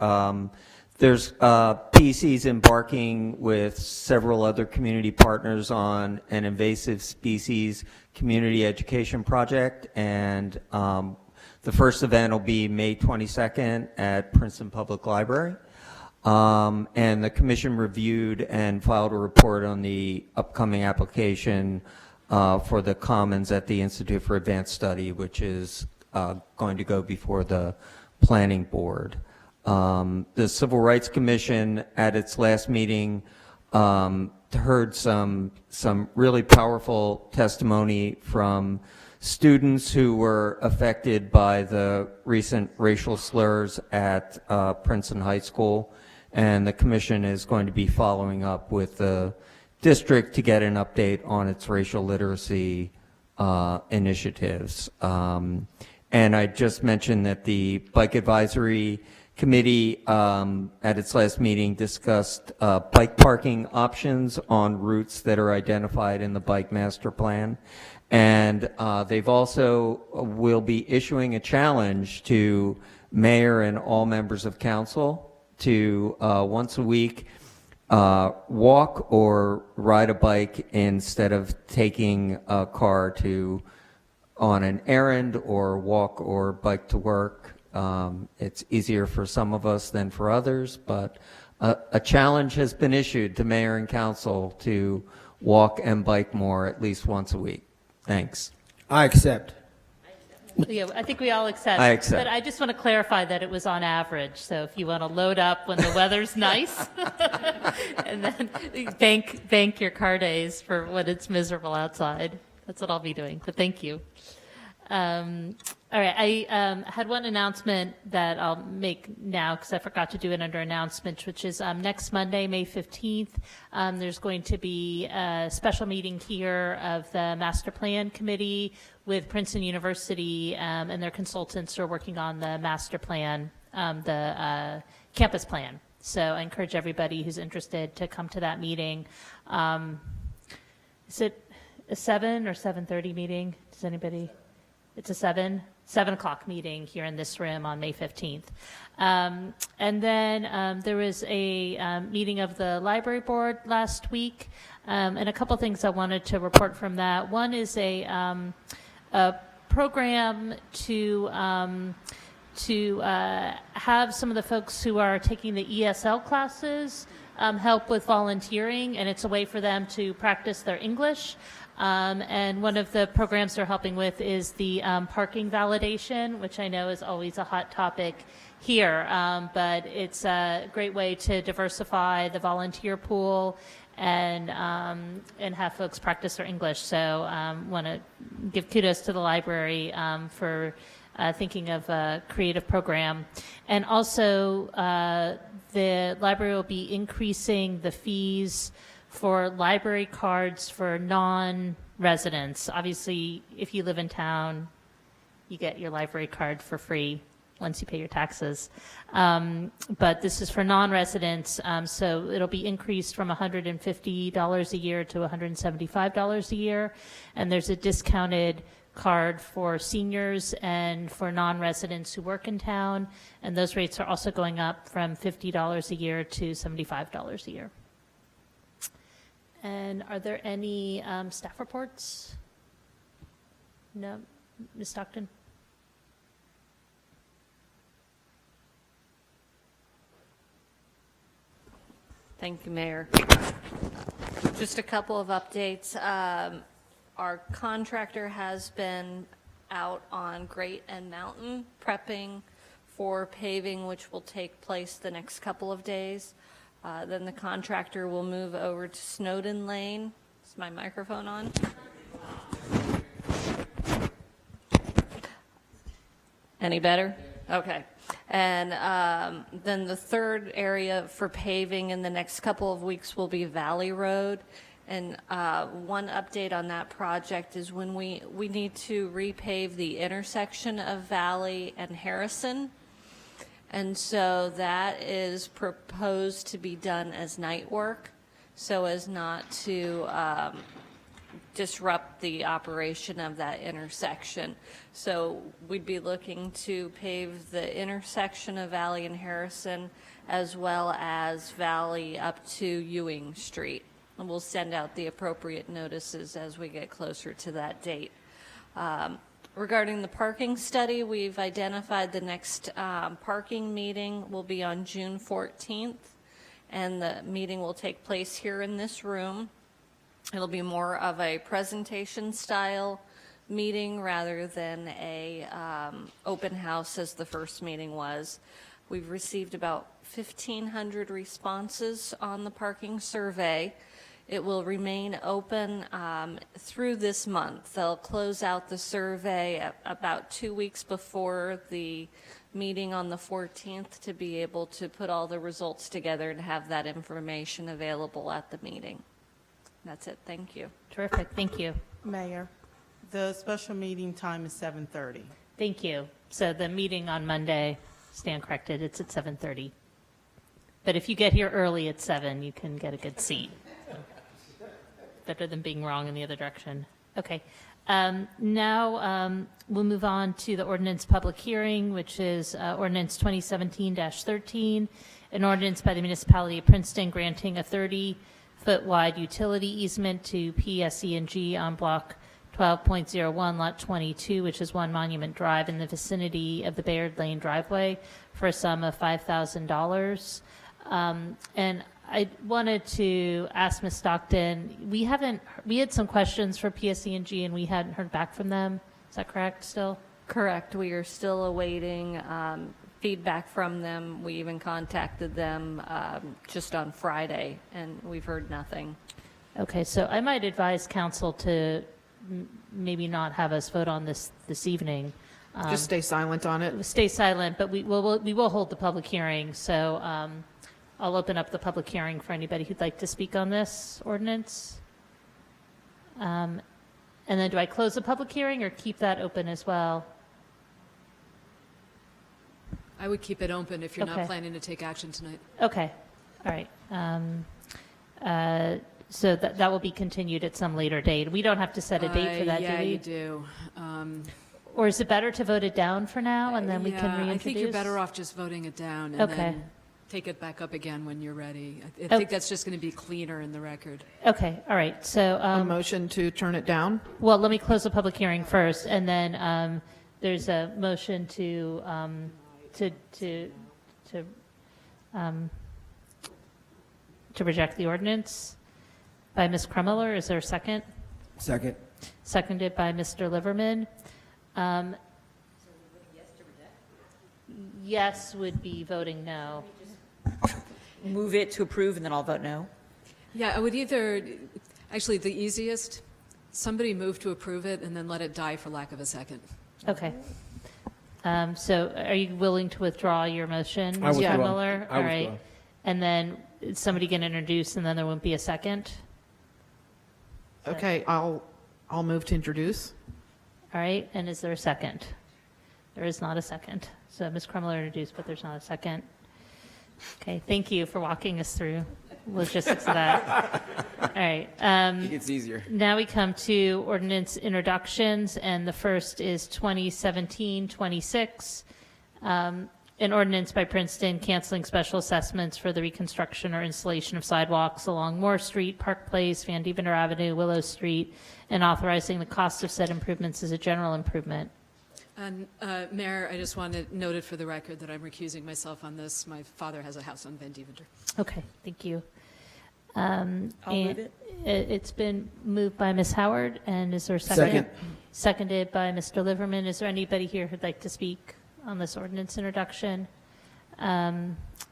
There's PEC's embarking with several other community partners on an invasive species community education project, and the first event will be May 22nd at Princeton Public Library. And the commission reviewed and filed a report on the upcoming application for the Commons at the Institute for Advanced Study, which is going to go before the Planning Board. The Civil Rights Commission at its last meeting heard some really powerful testimony from students who were affected by the recent racial slurs at Princeton High School, and the commission is going to be following up with the district to get an update on its racial literacy initiatives. And I just mentioned that the Bike Advisory Committee at its last meeting discussed bike parking options on routes that are identified in the bike master plan. And they've also will be issuing a challenge to mayor and all members of council to once a week walk or ride a bike instead of taking a car on an errand or walk or bike to work. It's easier for some of us than for others, but a challenge has been issued to mayor and council to walk and bike more at least once a week. Thanks. I accept. Yeah, I think we all accept. I accept. But I just want to clarify that it was on average. So if you want to load up when the weather's nice, and then bank your car days for when it's miserable outside. That's what I'll be doing. But thank you. All right, I had one announcement that I'll make now because I forgot to do it under announcements, which is next Monday, May 15th, there's going to be a special meeting here of the Master Plan Committee with Princeton University and their consultants who are working on the master plan, the campus plan. So I encourage everybody who's interested to come to that meeting. Is it a 7 or 7:30 meeting? Does anybody? It's a 7 o'clock meeting here in this room on May 15th. And then there was a meeting of the library board last week, and a couple things I wanted to report from that. One is a program to have some of the folks who are taking the ESL classes help with volunteering, and it's a way for them to practice their English. And one of the programs they're helping with is the parking validation, which I know is always a hot topic here, but it's a great way to diversify the volunteer pool and have folks practice their English. So want to give kudos to the library for thinking of a creative program. And also the library will be increasing the fees for library cards for non-residents. Obviously, if you live in town, you get your library card for free once you pay your taxes. But this is for non-residents, so it'll be increased from $150 a year to $175 a year. And there's a discounted card for seniors and for non-residents who work in town. And those rates are also going up from $50 a year to $75 a year. And are there any staff reports? No? Ms. Stockton? Thank you, Mayor. Just a couple of updates. Our contractor has been out on Great and Mountain prepping for paving, which will take place the next couple of days. Then the contractor will move over to Snowden Lane. Is my microphone on? Any better? Okay. And then the third area for paving in the next couple of weeks will be Valley Road. And one update on that project is when we need to repave the intersection of Valley and Harrison. And so that is proposed to be done as night work so as not to disrupt the operation of that intersection. So we'd be looking to pave the intersection of Valley and Harrison as well as Valley up to Ewing Street. And we'll send out the appropriate notices as we get closer to that date. Regarding the parking study, we've identified the next parking meeting will be on June 14th, and the meeting will take place here in this room. It'll be more of a presentation style meeting rather than a open house as the first meeting was. We've received about 1,500 responses on the parking survey. It will remain open through this month. They'll close out the survey about 2 weeks before the meeting on the 14th to be able to put all the results together and have that information available at the meeting. That's it. Thank you. Terrific. Thank you. Mayor, the special meeting time is 7:30. Thank you. So the meeting on Monday, stand corrected, it's at 7:30. But if you get here early at 7, you can get a good seat. Better than being wrong in the other direction. Okay. Now we'll move on to the ordinance public hearing, which is Ordinance 2017-13, an ordinance by the municipality of Princeton granting a 30-foot wide utility easement to PSE&G on block 12.01, lot 22, which is 1 Monument Drive in the vicinity of the Bayard Lane driveway for a sum of $5,000. And I wanted to ask Ms. Stockton, we had some questions for PSE&G and we hadn't heard back from them. Is that correct still? Correct. We are still awaiting feedback from them. We even contacted them just on Friday, and we've heard nothing. Okay, so I might advise council to maybe not have us vote on this evening. Just stay silent on it. Stay silent, but we will hold the public hearing. So I'll open up the public hearing for anybody who'd like to speak on this ordinance. And then do I close the public hearing or keep that open as well? I would keep it open if you're Okay. not planning to take action tonight. Okay, all right. So that will be continued at some later date. We don't have to set a date for that, Yeah, do we? you do. Or is it better to vote it down for now and then we can Yeah, reintroduce? I think you're better off just voting it down and Okay. then take it back up again when you're ready. I Oh. think that's just going to be cleaner in the record. Okay, all right. So, A motion to turn it down? well, let me close the public hearing first, and then there's a motion to reject the ordinance by Ms. Krummeller. Is there a second? Second. Seconded by Mr. Liverman. Yes would be voting no. Move it to approve, and then I'll vote no. Yeah, I would either, actually, the easiest, somebody move to approve it and then let it die for lack of a second. Okay. So are you willing to withdraw your motion, I Ms. withdraw. Krummeller? I All right. withdraw. And then somebody can introduce, and then there won't be a second? Okay, I'll move to introduce. All right, and is there a second? There is not a second. So Ms. Krummeller introduced, but there's not a second. Okay, thank you for walking us through logistics of that. All right. It gets easier. Now we come to ordinance introductions, and the first is 2017-26. An ordinance by Princeton canceling special assessments for the reconstruction or installation of sidewalks along Moore Street, Park Place, Van Deventer Avenue, Willow Street, and authorizing the cost of said improvements as a general improvement. And Mayor, I just want to note it for the record that I'm recusing myself on this. My father has a house on Van Deventer. Okay, thank you. I'll move it. It's been moved by Ms. Howard, and is there a second? Second. Seconded by Mr. Liverman. Is there anybody here who'd like to speak on this ordinance introduction?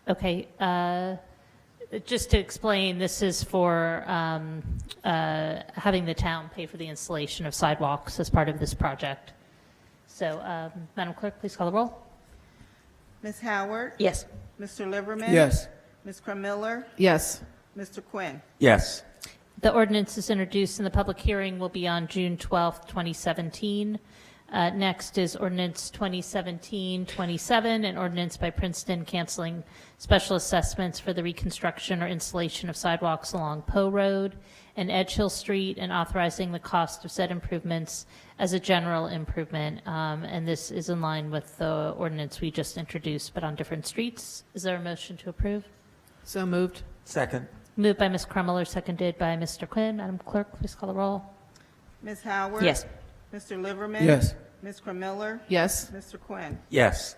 Okay, just to explain, this is for having the town pay for the installation of sidewalks as part of this project. So, Madam Clerk, please call the roll. Ms. Howard? Yes. Mr. Liverman? Yes. Ms. Krumiller? Yes. Mr. Quinn? Yes. The ordinance is introduced and the public hearing will be on June 12th, 2017. Next is ordinance 2017-27, an ordinance by Princeton canceling special assessments for the reconstruction or installation of sidewalks along Poe Road and Edge Hill Street, and authorizing the cost of said improvements as a general improvement. And this is in line with the ordinance we just introduced, but on different streets. Is there a motion to approve? So moved. Second. Moved by Ms. Krummeller, seconded by Mr. Quinn. Madam Clerk, please call the roll. Ms. Howard? Yes. Mr. Liverman? Yes. Ms. Krumiller? Yes. Mr. Quinn? Yes.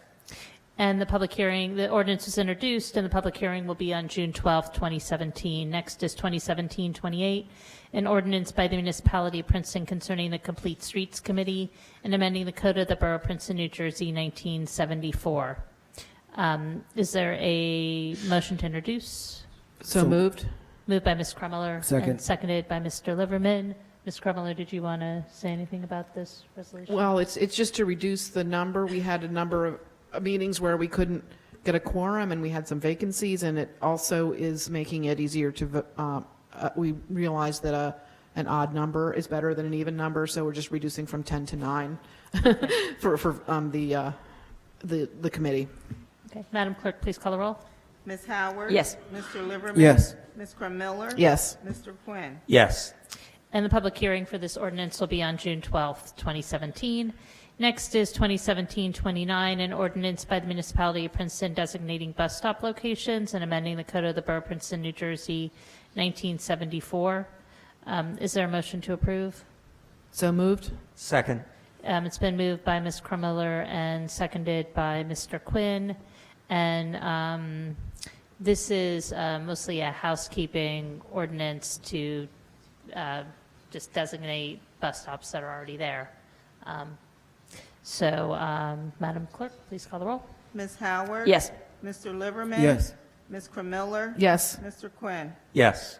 And the public hearing, the ordinance is introduced, and the public hearing will be on June 12th, 2017. Next is 2017-28, an ordinance by the municipality of Princeton concerning the Complete Streets Committee and amending the Code of the Borough of Princeton, New Jersey, 1974. Is there a motion to introduce? So moved. Moved by Ms. Krummeller. Second. And seconded by Mr. Liverman. Ms. Krummeller, did you want to say anything about this resolution? Well, it's just to reduce the number. We had a number of meetings where we couldn't get a quorum, and we had some vacancies, and it also is making it easier to, we realized that an odd number is better than an even number, so we're just reducing from 10 to 9 for the committee. Okay. Madam Clerk, please call the roll. Ms. Howard? Yes. Mr. Liverman? Yes. Ms. Krumiller? Yes. Mr. Quinn? Yes. And the public hearing for this ordinance will be on June 12th, 2017. Next is 2017-29, an ordinance by the municipality of Princeton designating bus stop locations and amending the Code of the Borough of Princeton, New Jersey, 1974. Is there a motion to approve? So moved. Second. It's been moved by Ms. Krumiller and seconded by Mr. Quinn. And this is mostly a housekeeping ordinance to just designate bus stops that are already there. So, Madam Clerk, please call the roll. Ms. Howard? Yes. Mr. Liverman? Yes. Ms. Cramiller? Yes. Mr. Quinn? Yes.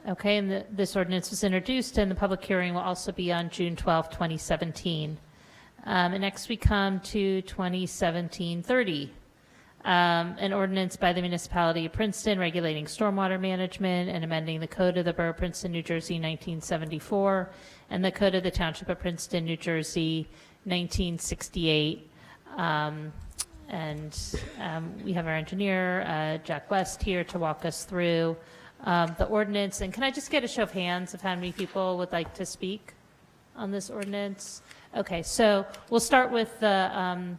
Okay, and this ordinance was introduced, and the public hearing will also be on June 12, 2017. And next we come to 2017-30. An ordinance by the municipality of Princeton regulating stormwater management and amending the Code of the Borough of Princeton, New Jersey, 1974, and the Code of the Township of Princeton, New Jersey, 1968. We have our engineer, Jack West, here to walk us through the ordinance. And can I just get a show of hands of how many people would like to speak on this ordinance? Okay, so we'll start with the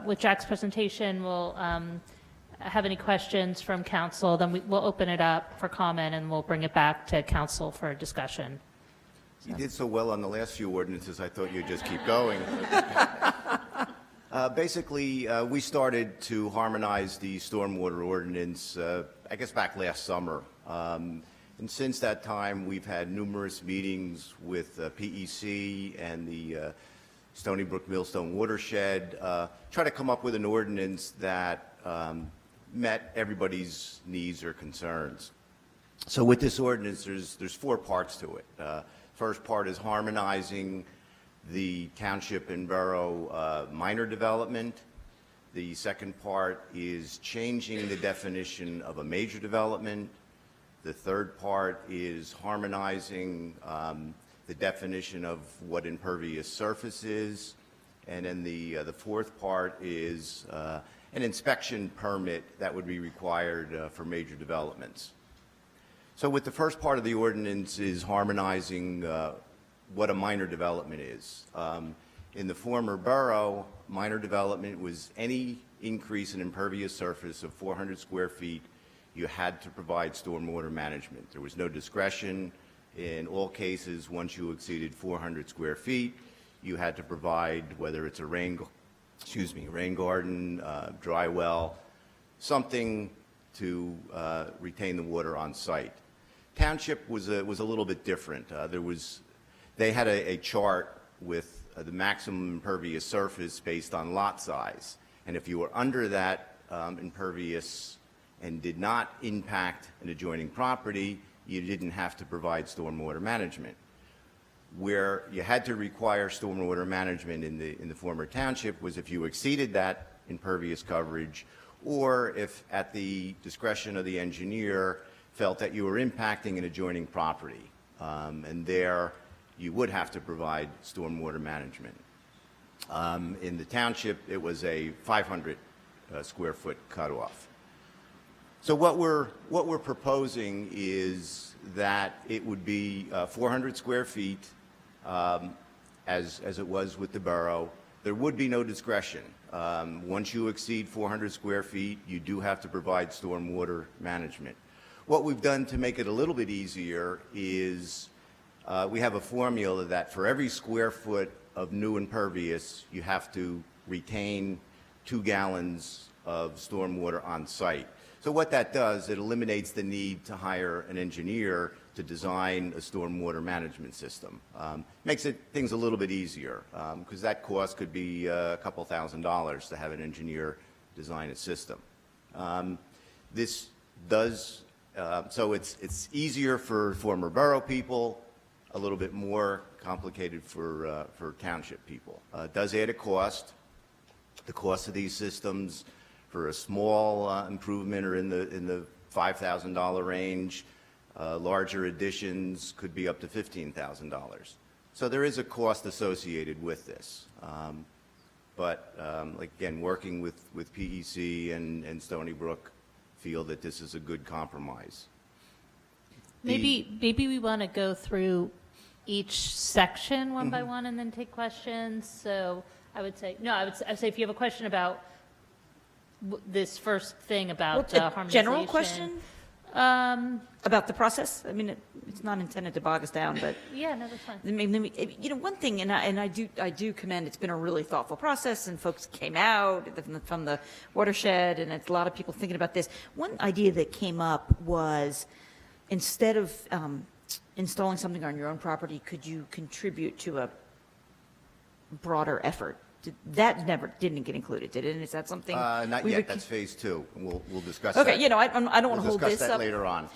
with Jack's presentation. We'll have any questions from council, then we'll open it up for comment, and we'll bring it back to council for discussion. You did so well on the last few ordinances, I thought you'd just keep going. Basically, we started to harmonize the stormwater ordinance, I guess back last summer. And since that time, we've had numerous meetings with PEC and the Stony, Brook, Millstone Watershed, try to come up with an ordinance that met everybody's needs or concerns. So with this ordinance, there's 4 parts to it. First part is harmonizing the township and borough minor development. The second part is changing the definition of a major development. The third part is harmonizing the definition of what impervious surface is. And then the fourth part is an inspection permit that would be required for major developments. So with the first part of the ordinance is harmonizing what a minor development is. In the former borough, minor development was any increase in impervious surface of 400 square feet, you had to provide stormwater management. There was no discretion. In all cases, once you exceeded 400 square feet, you had to provide, whether it's a rain garden, dry well, something to retain the water on site. Township was a little bit different. They had a chart with the maximum impervious surface based on lot size. And if you were under that impervious and did not impact an adjoining property, you didn't have to provide stormwater management. Where you had to require stormwater management in the former township was if you exceeded that impervious coverage, or if at the discretion of the engineer felt that you were impacting an adjoining property. And there you would have to provide stormwater management. In the township, it was a 500 square foot cutoff. So what we're proposing is that it would be 400 square feet, as it was with the borough. There would be no discretion. Once you exceed 400 square feet, you do have to provide stormwater management. What we've done to make it a little bit easier is we have a formula that for every square foot of new impervious, you have to retain 2 gallons of stormwater on site. So what that does, it eliminates the need to hire an engineer to design a stormwater management system. Makes things a little bit easier, because that cost could be a couple $1,000s to have an engineer design a system. This does, so it's easier for former borough people, a little bit more complicated for township people. It does add a cost. The cost of these systems for a small improvement are in the $5,000 range. Larger additions could be up to $15,000. So there is a cost associated with this. But again, working with PEC and Stony Brook, feel that this is a good compromise. Maybe we want to go through each section one by one and then take questions. So I would say if you have a question about this first thing about harmonization. General question about the process? I mean, it's not intended to bog us down, but Yeah, no, that's fine. one thing, and I do commend. It's been a really thoughtful process, and folks came out from the Watershed, and it's a lot of people thinking about this. One idea that came up was instead of installing something on your own property, could you contribute to broader effort. That didn't get included, did it? And is that something? Not we yet, would that's phase 2, and we'll discuss Okay, that. you know, I don't want to hold We'll this discuss that up. later on.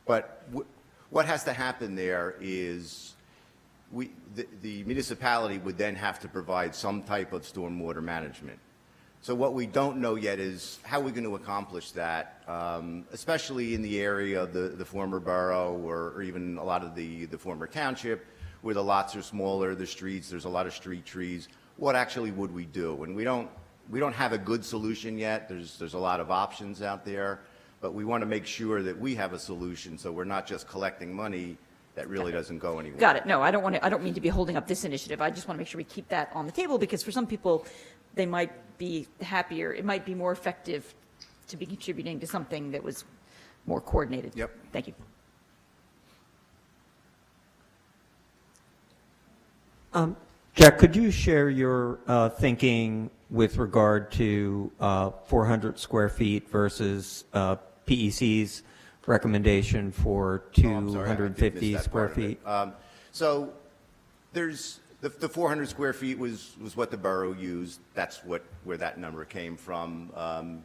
But what has to happen there is the municipality would then have to provide some type of stormwater management. So what we don't know yet is how we're going to accomplish that, especially in the area of the former borough or even a lot of the former township, where the lots are smaller, the streets, there's a lot of street trees. What actually would we do? And we don't have a good solution yet. There's a lot of options out there, but we want to make sure that we have a solution so we're not just collecting money that really doesn't go anywhere. Got it. No, I don't mean to be holding up this initiative. I just want to make sure we keep that on the table, because for some people, they might be happier. It might be more effective to be contributing to something that was more coordinated. Yep. Thank you. Jack, could you share your thinking with regard to 400 square feet versus PEC's recommendation for Oh, I'm sorry, I did 250 miss that square part of it. feet? So there's, the 400 square feet was what the borough used. That's where that number came from.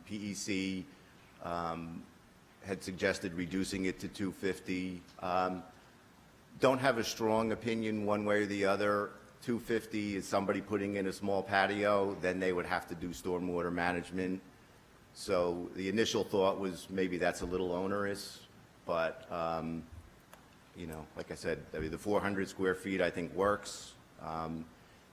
PEC had suggested reducing it to 250. Don't have a strong opinion one way or the other. 250 is somebody putting in a small patio, then they would have to do stormwater management. So the initial thought was maybe that's a little onerous, but, you know, like I said, I mean, the 400 square feet I think works.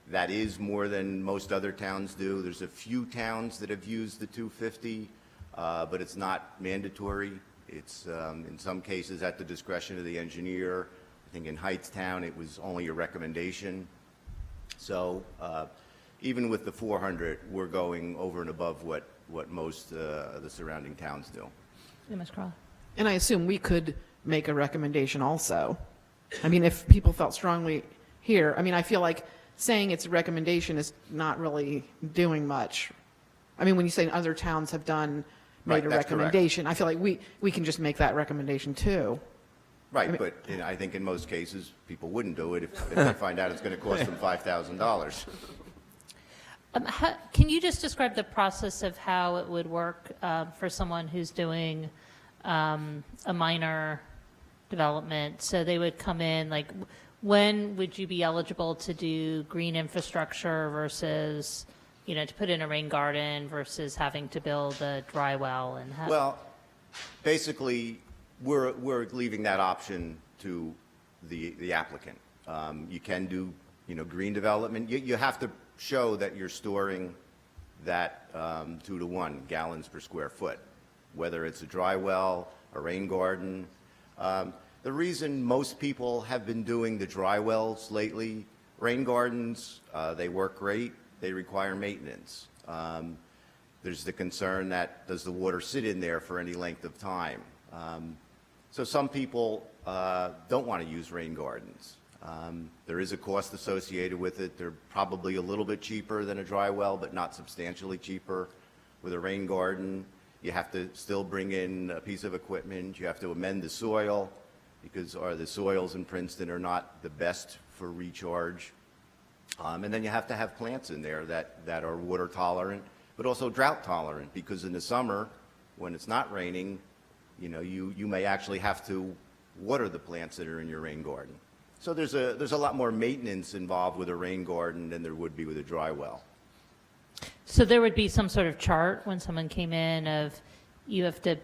That is more than most other towns do. There's a few towns that have used the 250, but it's not mandatory. It's in some cases at the discretion of the engineer. I think in Hightstown it was only a recommendation. So even with the 400, we're going over and above what most of the surrounding towns do. Ms. Craw. And I assume we could make a recommendation also. I mean, if people felt strongly here, I mean, I feel like saying it's a recommendation is not really doing much. I mean, when you say other towns have made Right, a that's correct. recommendation, I feel like we can just make that recommendation too. Right, but you know, I think in most cases, people wouldn't do it if they find out it's going to cost them $5,000. Can you just describe the process of how it would work for someone who's doing a minor development? So they would come in, like, when would you be eligible to do green infrastructure versus, you know, to put in a rain garden versus having to build a dry well? And Well, basically, we're leaving that option to the applicant. You can do, you know, green development. You have to show that you're storing that 2 to 1 gallons per square foot, whether it's a dry well, a rain garden. The reason most people have been doing the dry wells lately, rain gardens, they work great, they require maintenance. There's the concern that does the water sit in there for any length of time? So some people don't want to use rain gardens. There is a cost associated with it. They're probably a little bit cheaper than a dry well, but not substantially cheaper. With a rain garden, you have to still bring in a piece of equipment. You have to amend the soil because the soils in Princeton are not the best for recharge. And then you have to have plants in there that are water tolerant, but also drought tolerant, because in the summer, when it's not raining, you know, you may actually have to water the plants that are in your rain garden. So there's a lot more maintenance involved with a rain garden than there would be with a dry well. so there would be some sort of chart when someone came in of, you have to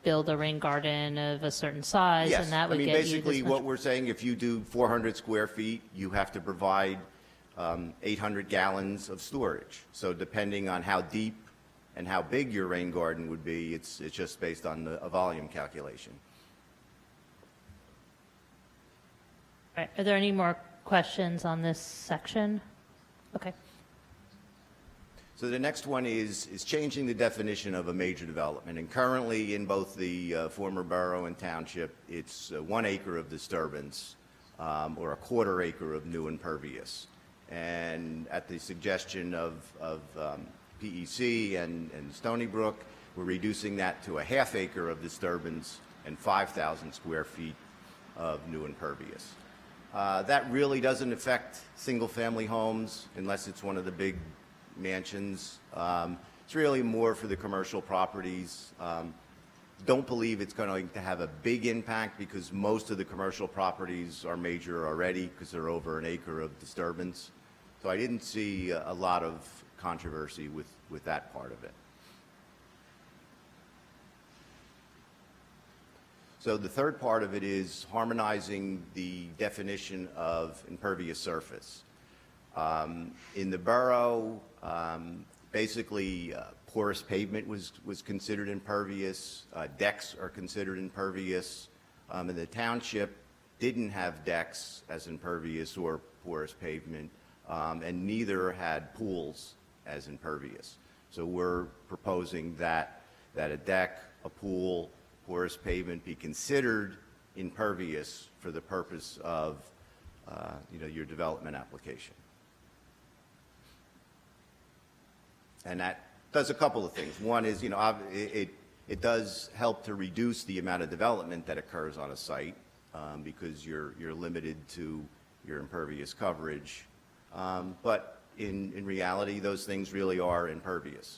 build a rain garden of a certain size, Yes, and that I would mean, get you basically this much. what we're saying, if you do 400 square feet, you have to provide 800 gallons of storage. So depending on how deep and how big your rain garden would be, it's just based on a volume calculation. Right. Are there any more questions on this section? Okay. So the next one is changing the definition of a major development. And currently, in both the former borough and township, it's 1 acre of disturbance or a quarter acre of new impervious. And at the suggestion of PEC and Stony Brook, we're reducing that to a ½ acre of disturbance and 5,000 square feet of new impervious. That really doesn't affect single-family homes unless it's one of the big mansions. It's really more for the commercial properties. Don't believe it's going to have a big impact because most of the commercial properties are major already because they're over an acre of disturbance. So I didn't see a lot of controversy with that part of it. So the third part of it is harmonizing the definition of impervious surface. In the borough, basically porous pavement was considered impervious. Decks are considered impervious. And the township didn't have decks as impervious or porous pavement, and neither had pools as impervious. So we're proposing that a deck, a pool, porous pavement be considered impervious for the purpose of your development application. And that does a couple of things. One is, it does help to reduce the amount of development that occurs on a site because you're limited to your impervious coverage. But in reality, those things really are impervious.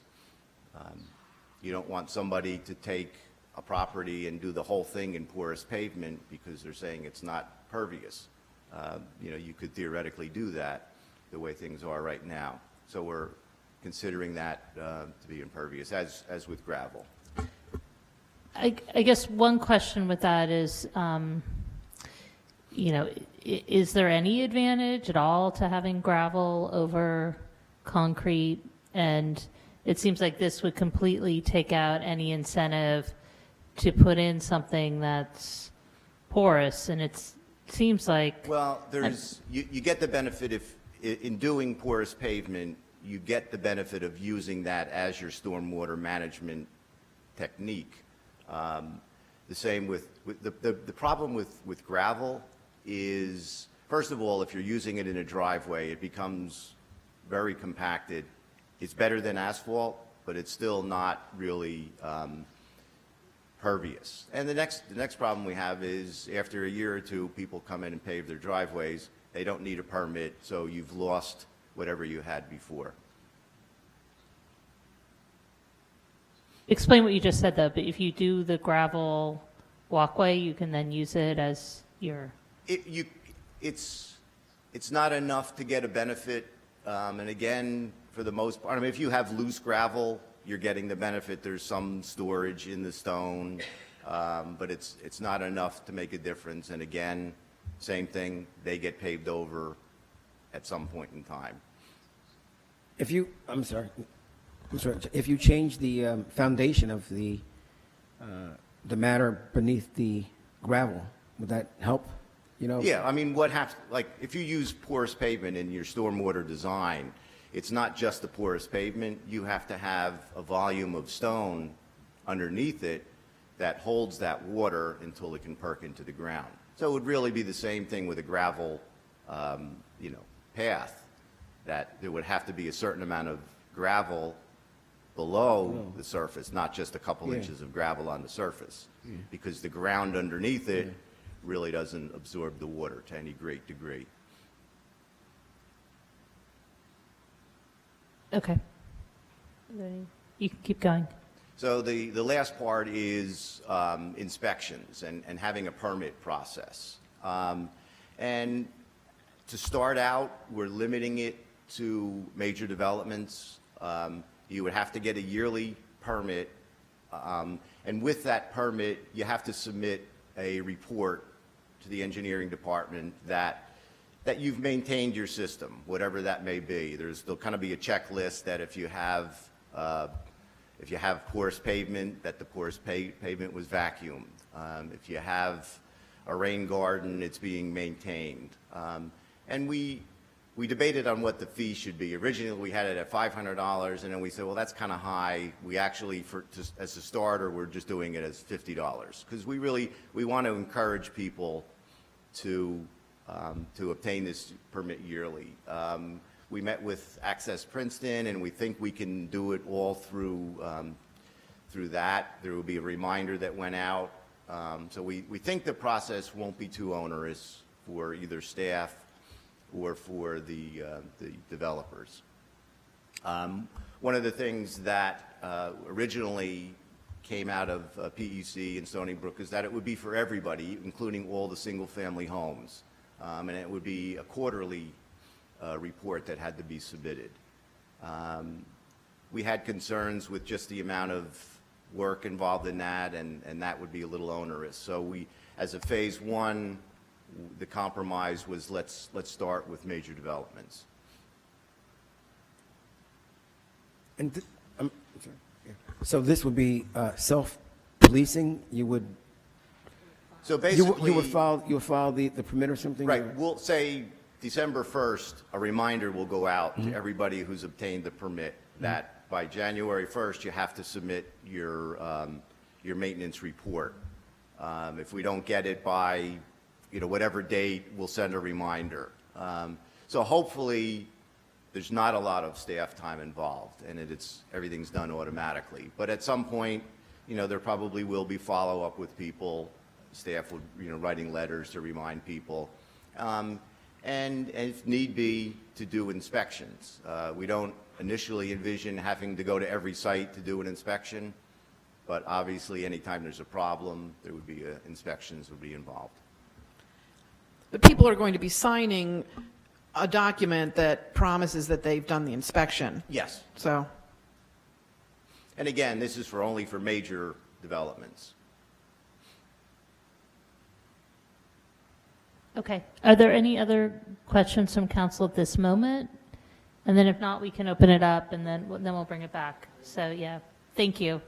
You don't want somebody to take a property and do the whole thing in porous pavement because they're saying it's not pervious. You could theoretically do that the way things are right now. So we're considering that to be impervious, as with gravel. I guess one question with that is, is there any advantage at all to having gravel over concrete? And it seems like this would completely take out any incentive to put in something that's porous, and it seems like... Well, you get the benefit in doing porous pavement, you get the benefit of using that as your stormwater management technique. The same with the problem with gravel is, first of all, if you're using it in a driveway, it becomes very compacted. It's better than asphalt, but it's still not really pervious. And the next problem we have is after a year or two, people come in and pave their driveways. They don't need a permit, so you've lost whatever you had before. Explain what you just said, though. But if you do the gravel walkway, you can then use it as your... It's not enough to get a benefit. And again, for the most part, if you have loose gravel, you're getting the benefit. There's some storage in the stone, but it's not enough to make a difference. And again, same thing, they get paved over at some point in time. If you change the foundation of the matter beneath the gravel, would that help? Yeah, if you use porous pavement in your stormwater design, it's not just the porous pavement. You have to have a volume of stone underneath it that holds that water until it can perk into the ground. So it would really be the same thing with a gravel, path, that there would have to be a certain amount of gravel below the surface, not just a couple inches of gravel on the surface, because the ground underneath it really doesn't absorb the water to any great degree. Okay. You can keep going. So the last part is inspections and having a permit process. And to start out, we're limiting it to major developments. You would have to get a yearly permit, and with that permit, you have to submit a report to the engineering department that you've maintained your system, whatever that may be. There'll kind of be a checklist that if you have porous pavement, that the porous pavement was vacuumed. If you have a rain garden, it's being maintained. And we debated on what the fee should be. Originally, we had it at $500, and then we said, well, that's kind of high. We actually, as a starter, we're just doing it as $50, because we want to encourage people to obtain this permit yearly. We met with Access Princeton, and we think we can do it all through that. There will be a reminder that went out. So we think the process won't be too onerous for either staff or for the developers. One of the things that originally came out of PEC and Stony Brook is that it would be for everybody, including all the single-family homes, and it would be a quarterly report that had to be submitted. We had concerns with just the amount of work involved in that, and that would be a little onerous. So we, as a phase one, the compromise was let's start with major developments. And I'm sorry. Yeah. So this would be self-policing? You would So basically, you would file the permit or something? right. or- We'll say December 1st, a reminder will go out to everybody who's obtained the permit that by January 1st you have to submit your maintenance report. If we don't get it by whatever date, we'll send a reminder. So hopefully there's not a lot of staff time involved, and everything's done automatically. But at some point, there probably will be follow-up with people. Staff would, writing letters to remind people, and if need be, to do inspections. We don't initially envision having to go to every site to do an inspection, but obviously, anytime there's a problem, there would be inspections would be involved. But people are going to be signing a document that promises that they've done the inspection. Yes. So, And again, this is only for major developments. Okay. Are there any other questions from council at this moment? And then if not, we can open it up and then we'll bring it back. So yeah, thank you.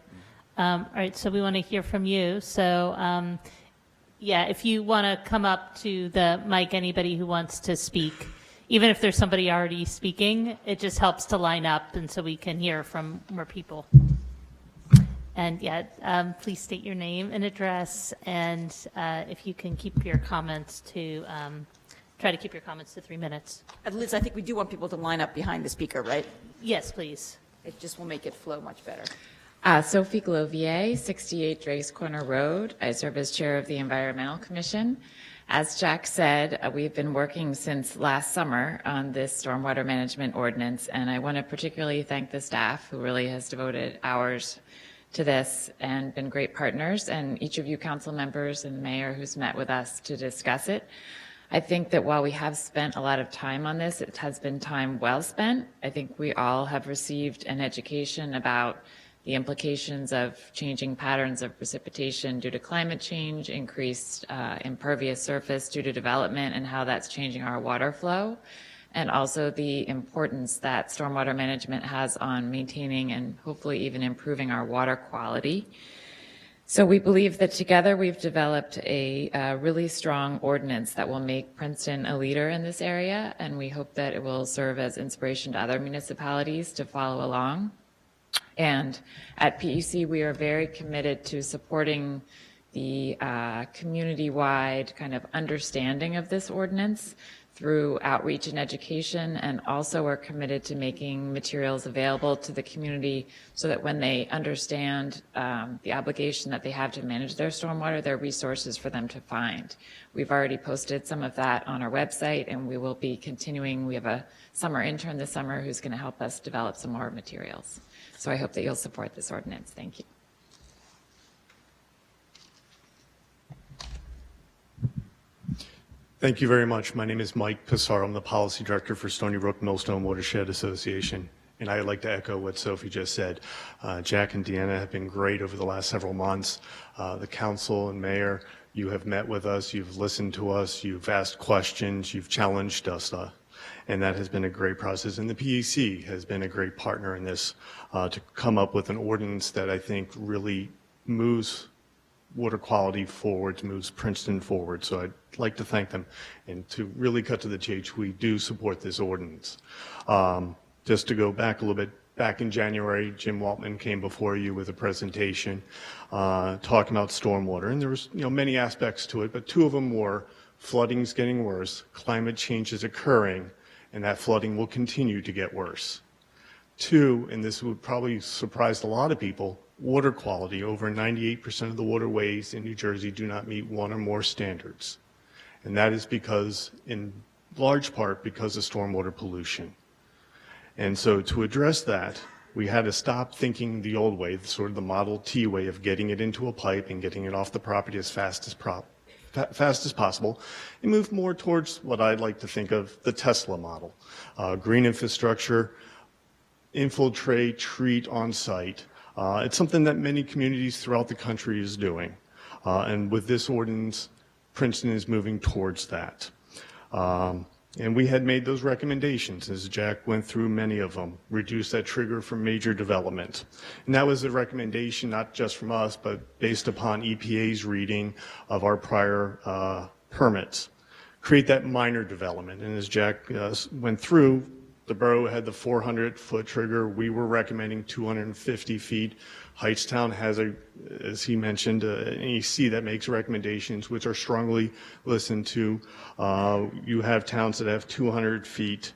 All right, so we want to hear from you. So yeah, if you want to come up to the mic, anybody who wants to speak, even if there's somebody already speaking, it just helps to line up and so we can hear from more people. And yeah, please state your name and address, and if you can keep your comments to, try to keep your comments to 3 minutes. Liz, I think we do want people to line up behind the speaker, right? Yes, please. It just will make it flow much better. Sophie Glovier, 68 Drake's Corner Road. I serve as chair of the Environmental Commission. As Jack said, we've been working since last summer on this stormwater management ordinance, and I want to particularly thank the staff who really has devoted hours to this and been great partners, and each of you council members and the mayor who's met with us to discuss it. I think that while we have spent a lot of time on this, it has been time well spent. I think we all have received an education about the implications of changing patterns of precipitation due to climate change, increased impervious surface due to development, and how that's changing our water flow, and also the importance that stormwater management has on maintaining and hopefully even improving our water quality. So we believe that together we've developed a really strong ordinance that will make Princeton a leader in this area, and we hope that it will serve as inspiration to other municipalities to follow along. And at PEC, we are very committed to supporting the community-wide kind of understanding of this ordinance through outreach and education, and also are committed to making materials available to the community so that when they understand the obligation that they have to manage their stormwater, there are resources for them to find. We've already posted some of that on our website, and we will be continuing. We have a summer intern this summer who's going to help us develop some more materials. So I hope that you'll support this ordinance. Thank you. Thank you very much. My name is Mike Pissarro. I'm the Policy Director for Stony Brook Millstone Watershed Association. And I'd like to echo what Sophie just said. Jack and Deanna have been great over the last several months. The council and mayor, you have met with us, you've listened to us, you've asked questions, you've challenged us. And that has been a great process. And the PEC has been a great partner in this to come up with an ordinance that I think really moves water quality forward, moves Princeton forward. So I'd like to thank them. And to really cut to the chase, we do support this ordinance. Just to go back a little bit, back in January, Jim Waltman came before you with a presentation talking about stormwater. And there was many aspects to it, but two of them were flooding's getting worse, climate change is occurring, and that flooding will continue to get worse. Two, and this would probably surprise a lot of people, water quality. Over 98% of the waterways in New Jersey do not meet one or more standards. And that is because, in large part, because of stormwater pollution. And so to address that, we had to stop thinking the old way, sort of the Model T way of getting it into a pipe and getting it off the property as fast as possible, and move more towards what I'd like to think of the Tesla model. Green infrastructure, infiltrate, treat on site. It's something that many communities throughout the country is doing. And with this ordinance, Princeton is moving towards that. And we had made those recommendations, as Jack went through many of them, reduce that trigger for major development. And that was a recommendation not just from us, but based upon EPA's reading of our prior permits. Create that minor development. And as Jack went through, the borough had the 400-foot trigger. We were recommending 250 feet. Heightstown has, as he mentioned, an EC that makes recommendations, which are strongly listened to. You have towns that have 200 feet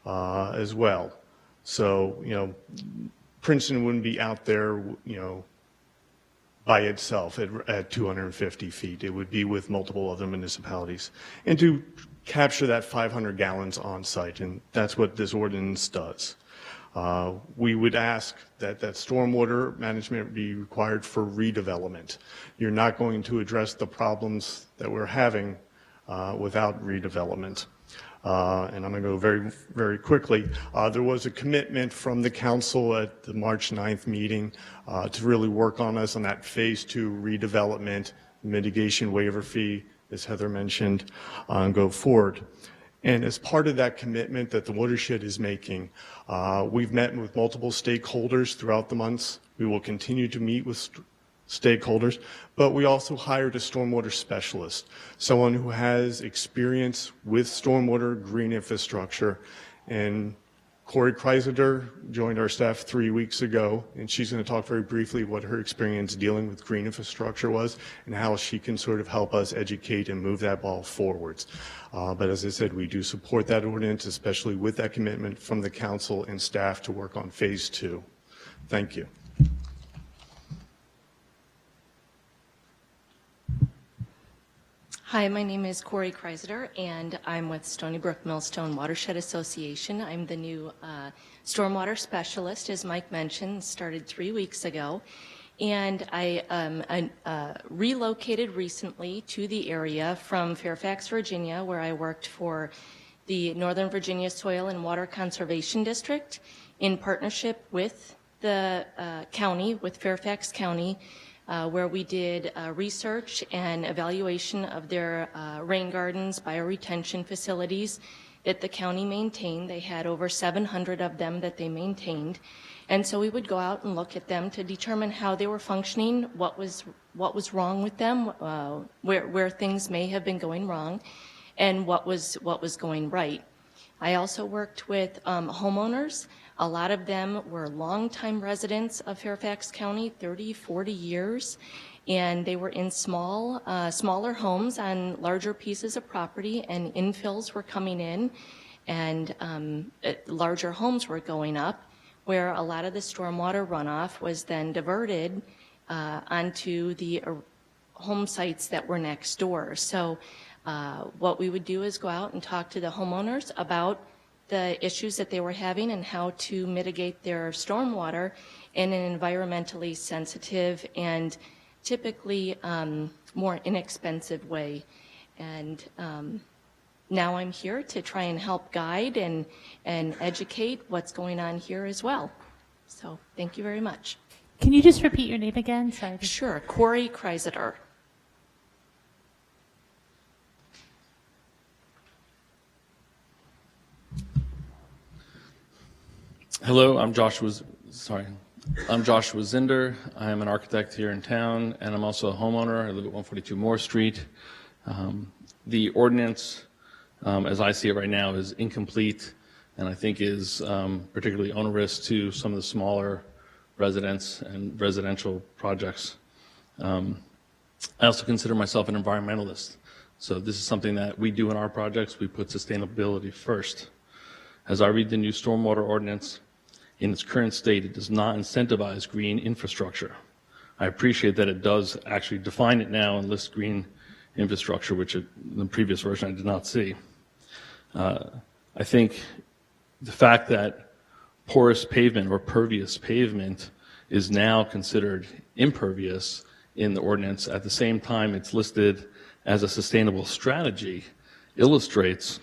as well. So, Princeton wouldn't be out there, by itself at 250 feet. It would be with multiple other municipalities. And to capture that 500 gallons on site, and that's what this ordinance does. We would ask that stormwater management be required for redevelopment. You're not going to address the problems that we're having without redevelopment. And I'm going to go very, very quickly. There was a commitment from the council at the March 9th meeting to really work on us on that phase 2 redevelopment, mitigation waiver fee, as Heather mentioned, and go forward. And as part of that commitment that the Watershed is making, we've met with multiple stakeholders throughout the months. We will continue to meet with stakeholders, but we also hired a stormwater specialist, someone who has experience with stormwater green infrastructure. And Corey Kreisler joined our staff 3 weeks ago, and she's going to talk very briefly what her experience dealing with green infrastructure was and how she can sort of help us educate and move that ball forwards. But as I said, we do support that ordinance, especially with that commitment from the council and staff to work on phase 2. Thank you. Hi, my name is Corey Kreisler, and I'm with Stony Brook Millstone Watershed Association. I'm the new stormwater specialist, as Mike mentioned, started 3 weeks ago. And I relocated recently to the area from Fairfax, Virginia, where I worked for the Northern Virginia Soil and Water Conservation District in partnership with the county, with Fairfax County, where we did research and evaluation of their rain gardens, bioretention facilities that the county maintained. They had over 700 of them that they maintained. And so we would go out and look at them to determine how they were functioning, what was wrong with them, where things may have been going wrong, and what was going right. I also worked with homeowners. A lot of them were longtime residents of Fairfax County, 30, 40 years, and they were in smaller homes on larger pieces of property, and infills were coming in, and larger homes were going up, where a lot of the stormwater runoff was then diverted onto the home sites that were next door. So what we would do is go out and talk to the homeowners about the issues that they were having and how to mitigate their stormwater in an environmentally sensitive and typically more inexpensive way. And now I'm here to try and help guide and educate what's going on here as well. So thank you very much. Can you just repeat your name again? Sorry. Sure, Corey Kreisler. Hello, I'm Joshua Zinder. I am an architect here in town, and I'm also a homeowner. I live at 142 Moore Street. The ordinance, as I see it right now, is incomplete, and I think is particularly onerous to some of the smaller residents and residential projects. I also consider myself an environmentalist, so this is something that we do in our projects. We put sustainability first. As I read the new stormwater ordinance, in its current state, it does not incentivize green infrastructure. I appreciate that it does actually define it now and list green infrastructure, which in the previous version I did not see. I think the fact that porous pavement or pervious pavement is now considered impervious in the ordinance, at the same time it's listed as a sustainable strategy, illustrates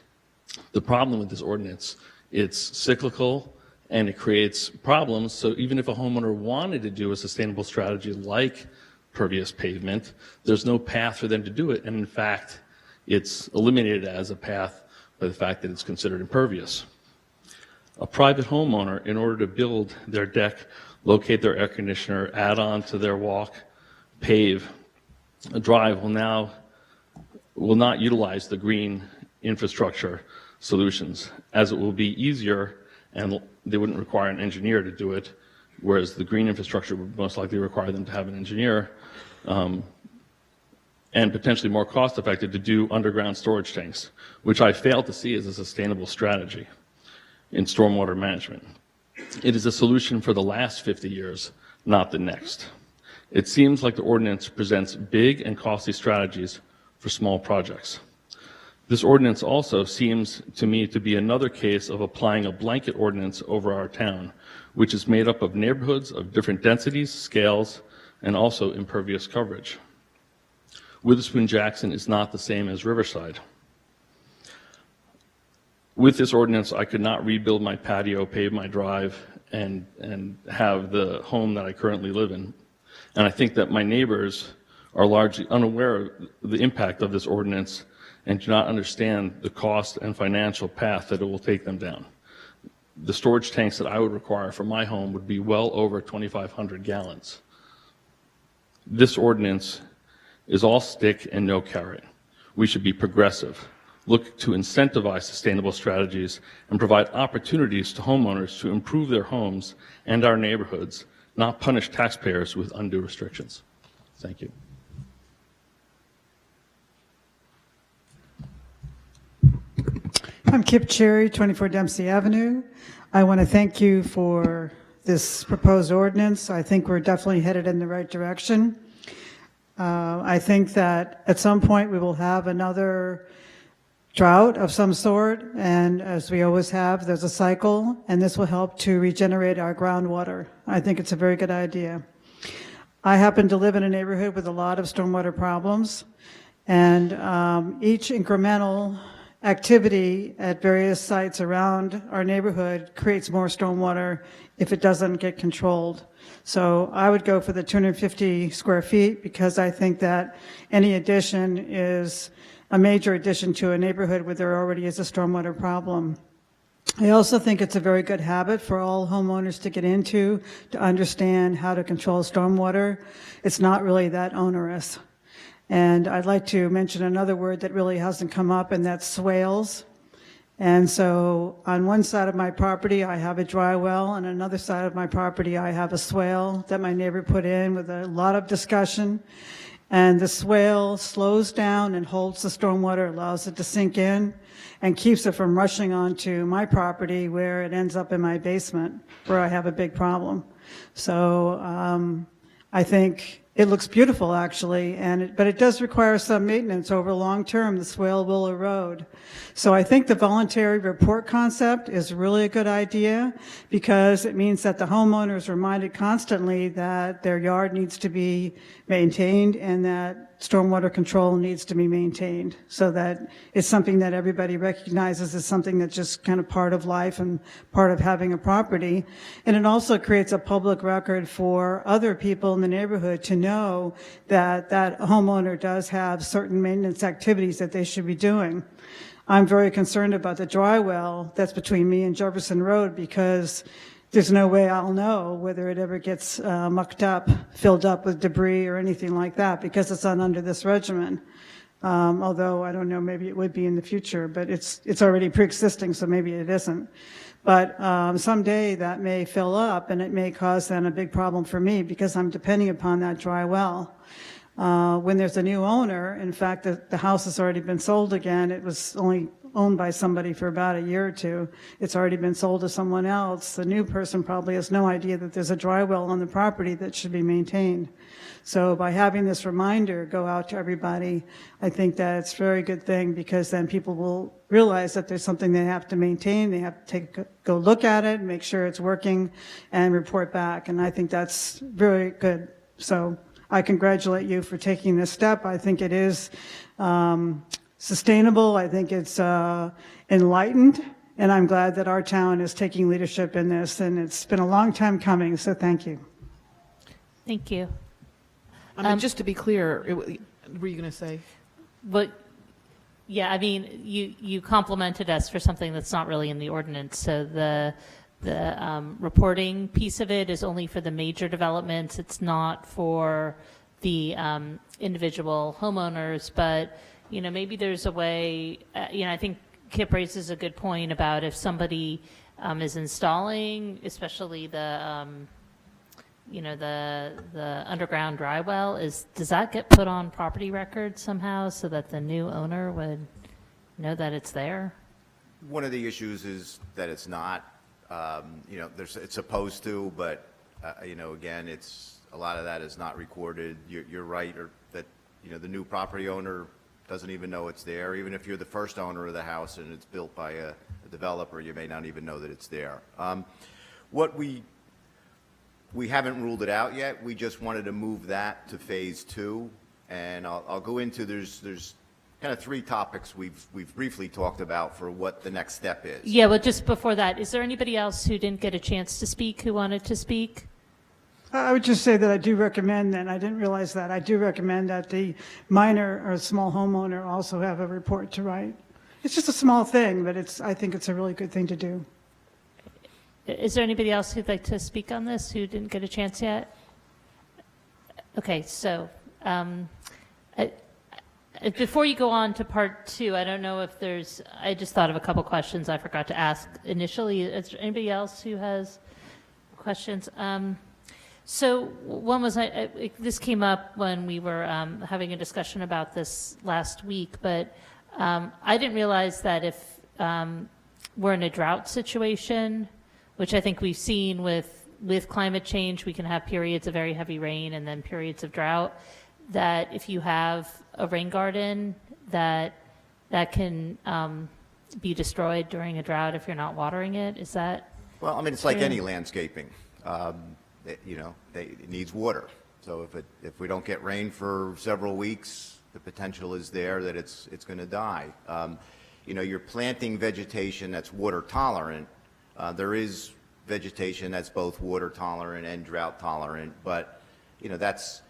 the problem with this ordinance. It's cyclical and it creates problems. So even if a homeowner wanted to do a sustainable strategy like pervious pavement, there's no path for them to do it. And in fact, it's eliminated as a path by the fact that it's considered impervious. A private homeowner, in order to build their deck, locate their air conditioner, add on to their walk, pave, a drive, will not utilize the green infrastructure solutions, as it will be easier and they wouldn't require an engineer to do it, whereas the green infrastructure would most likely require them to have an engineer, and potentially more cost effective to do underground storage tanks, which I fail to see as a sustainable strategy in stormwater management. It is a solution for the last 50 years, not the next. It seems like the ordinance presents big and costly strategies for small projects. This ordinance also seems to me to be another case of applying a blanket ordinance over our town, which is made up of neighborhoods of different densities, scales, and also impervious coverage. Witherspoon Jackson is not the same as Riverside. With this ordinance, I could not rebuild my patio, pave my drive, and have the home that I currently live in. And I think that my neighbors are largely unaware of the impact of this ordinance and do not understand the cost and financial path that it will take them down. The storage tanks that I would require for my home would be well over 2,500 gallons. This ordinance is all stick and no carrot. We should be progressive, look to incentivize sustainable strategies, and provide opportunities to homeowners to improve their homes and our neighborhoods, not punish taxpayers with undue restrictions. Thank you. I'm Kip Cherry, 24 Dempsey Avenue. I want to thank you for this proposed ordinance. I think we're definitely headed in the right direction. I think that at some point we will have another drought of some sort, and as we always have, there's a cycle, and this will help to regenerate our groundwater. I think it's a very good idea. I happen to live in a neighborhood with a lot of stormwater problems, and each incremental activity at various sites around our neighborhood creates more stormwater if it doesn't get controlled. So I would go for the 250 square feet because I think that any addition is a major addition to a neighborhood where there already is a stormwater problem. I also think it's a very good habit for all homeowners to get into, to understand how to control stormwater. It's not really that onerous. And I'd like to mention another word that really hasn't come up, and that's swales. And so on one side of my property, I have a dry well. On another side of my property, I have a swale that my neighbor put in with a lot of discussion. And the swale slows down and holds the stormwater, allows it to sink in, and keeps it from rushing onto my property where it ends up in my basement, where I have a big problem. So I think it looks beautiful, actually, but it does require some maintenance over long term. The swale will erode. So I think the voluntary report concept is really a good idea because it means that the homeowner is reminded constantly that their yard needs to be maintained and that stormwater control needs to be maintained, so that it's something that everybody recognizes as something that's just kind of part of life and part of having a property. And it also creates a public record for other people in the neighborhood to know that that homeowner does have certain maintenance activities that they should be doing. I'm very concerned about the dry well that's between me and Jefferson Road because there's no way I'll know whether it ever gets mucked up, filled up with debris or anything like that because it's not under this regimen. Although I don't know, maybe it would be in the future, but it's already pre-existing, so maybe it isn't. But someday that may fill up and it may cause then a big problem for me because I'm depending upon that dry well. When there's a new owner, in fact, the house has already been sold again. It was only owned by somebody for about a year or two. It's already been sold to someone else. The new person probably has no idea that there's a dry well on the property that should be maintained. So by having this reminder go out to everybody, I think that it's a very good thing, because then people will realize that there's something they have to maintain. They have to go look at it, make sure it's working, and report back. And I think that's very good. So I congratulate you for taking this step. I think it is sustainable. I think it's enlightened. And I'm glad that our town is taking leadership in this. And it's been a long time coming. So thank you. Thank you. Just to be clear, were you going to say? But, yeah, I mean, you complimented us for something that's not really in the ordinance. So the reporting piece of it is only for the major developments. It's not for the individual homeowners. But, you know, maybe there's a way, I think Kip raises a good point about if somebody is installing, especially the underground dry well, does that get put on property records somehow so that the new owner would know that it's there? One of the issues is that it's not, it's supposed to, but, again, a lot of that is not recorded. You're right, or that, the new property owner doesn't even know it's there. Even if you're the first owner of the house and it's built by a developer, you may not even know that it's there. We haven't ruled it out yet. We just wanted to move that to phase 2, and I'll go into, there's kind of 3 topics we've briefly talked about for what the next step is. Yeah, well, just before that, is there anybody else who didn't get a chance to speak who wanted to speak? I would just say that I do recommend, and I didn't realize that, I do recommend that the minor or small homeowner also have a report to write. It's just a small thing, but I think it's a really good thing to do. Is there anybody else who'd like to speak on this who didn't get a chance yet? Okay, so before you go on to part 2, I don't know if I just thought of a couple questions I forgot to ask initially. Is there anybody else who has questions? So one was, this came up when we were having a discussion about this last week, but I didn't realize that if we're in a drought situation, which I think we've seen with climate change, we can have periods of very heavy rain and then periods of drought, that if you have a rain garden, that can be destroyed during a drought if you're not watering it. Is that? Well, I mean, it's like any landscaping. It needs water. So if we don't get rain for several weeks, the potential is there that it's going to die. You're planting vegetation that's water tolerant. There is vegetation that's both water tolerant and drought tolerant, but that's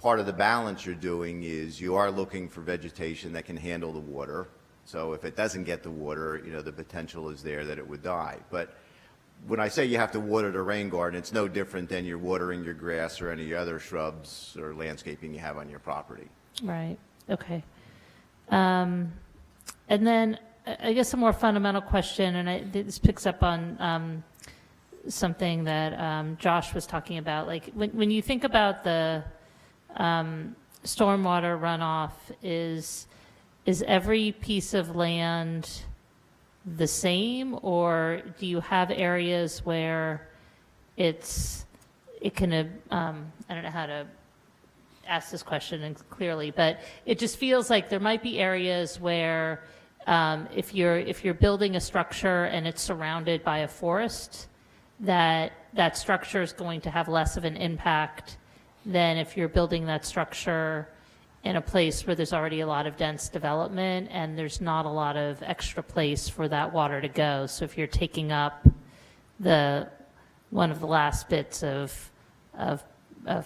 part of the balance you're doing. Is you are looking for vegetation that can handle the water. So if it doesn't get the water, the potential is there that it would die. But when I say you have to water the rain garden, it's no different than you're watering your grass or any other shrubs or landscaping you have on your property. Right. Okay. And then I guess a more fundamental question, and this picks up on something that Josh was talking about. Like when you think about the stormwater runoff, is every piece of land the same, or do you have areas where it can, I don't know how to ask this question clearly, but it just feels like there might be areas where if you're building a structure and it's surrounded by a forest, that structure is going to have less of an impact than if you're building that structure in a place where there's already a lot of dense development and there's not a lot of extra place for that water to go. So if you're taking up one of the last bits of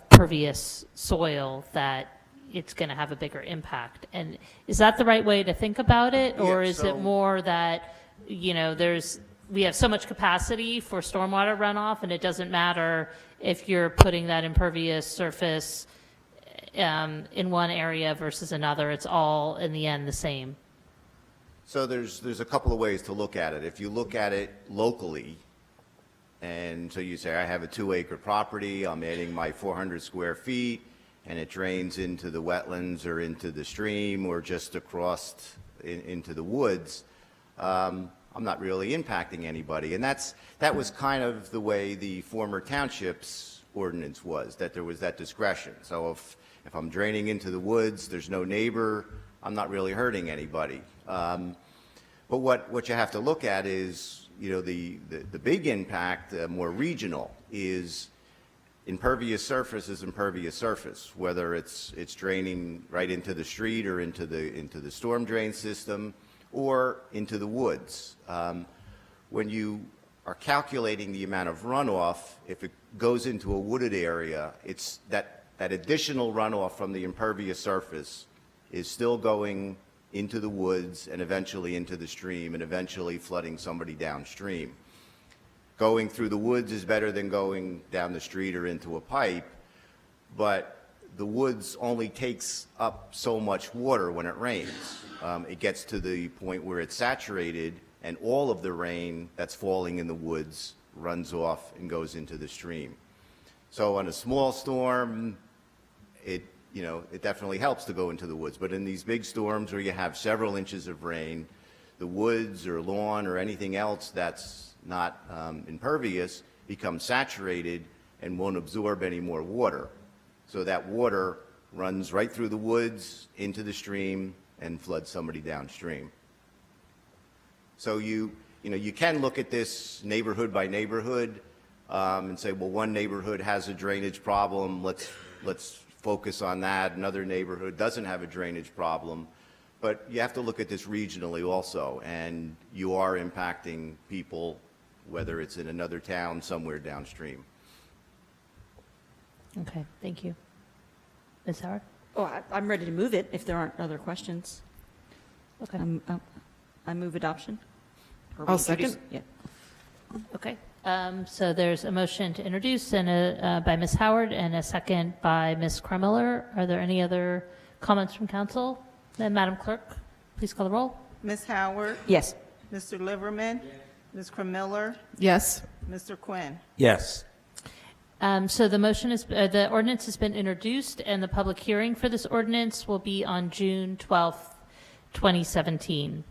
pervious soil, that it's going to have a bigger impact. And is that the right way to think about it, or is it more that we have so much capacity for stormwater runoff, and it doesn't matter if you're putting that impervious surface in one area versus another, it's all in the end the same? So there's a couple of ways to look at it. If you look at it locally, and so you say, I have a 2-acre property, I'm adding my 400 square feet, and it drains into the wetlands or into the stream or just across into the woods, I'm not really impacting anybody. And that was kind of the way the former township's ordinance was, that there was that discretion. So if I'm draining into the woods, there's no neighbor, I'm not really hurting anybody. But what you have to look at is, the big impact, more regional, is impervious surface is impervious surface, whether it's draining right into the street or into the storm drain system or into the woods. When you are calculating the amount of runoff, if it goes into a wooded area, it's that additional runoff from the impervious surface is still going into the woods and eventually into the stream and eventually flooding somebody downstream. Going through the woods is better than going down the street or into a pipe, but the woods only takes up so much water when it rains. It gets to the point where it's saturated and all of the rain that's falling in the woods runs off and goes into the stream. So on a small storm, it definitely helps to go into the woods. But in these big storms where you have several inches of rain, the woods or lawn or anything else that's not impervious becomes saturated and won't absorb any more water. So that water runs right through the woods into the stream and floods somebody downstream. So you can look at this neighborhood by neighborhood and say, well, one neighborhood has a drainage problem, let's focus on that. Another neighborhood doesn't have a drainage problem. But you have to look at this regionally also, and you are impacting people, whether it's in another town somewhere downstream. Okay, thank you. Ms. Howard? Oh, I'm ready to move it if there aren't other questions. Okay. I move adoption. Or I'll reintroduce- second. Yeah. Okay, so there's a motion to introduce and by Ms. Howard and a second by Ms. Kremiller. Are there any other comments from council? Then Madam Clerk, please call the roll. Ms. Howard? Yes. Mr. Liverman? Ms. Miller? Yes. Mr. Quinn? Yes. So the ordinance has been introduced, and the public hearing for this ordinance will be on June 12th, 2017.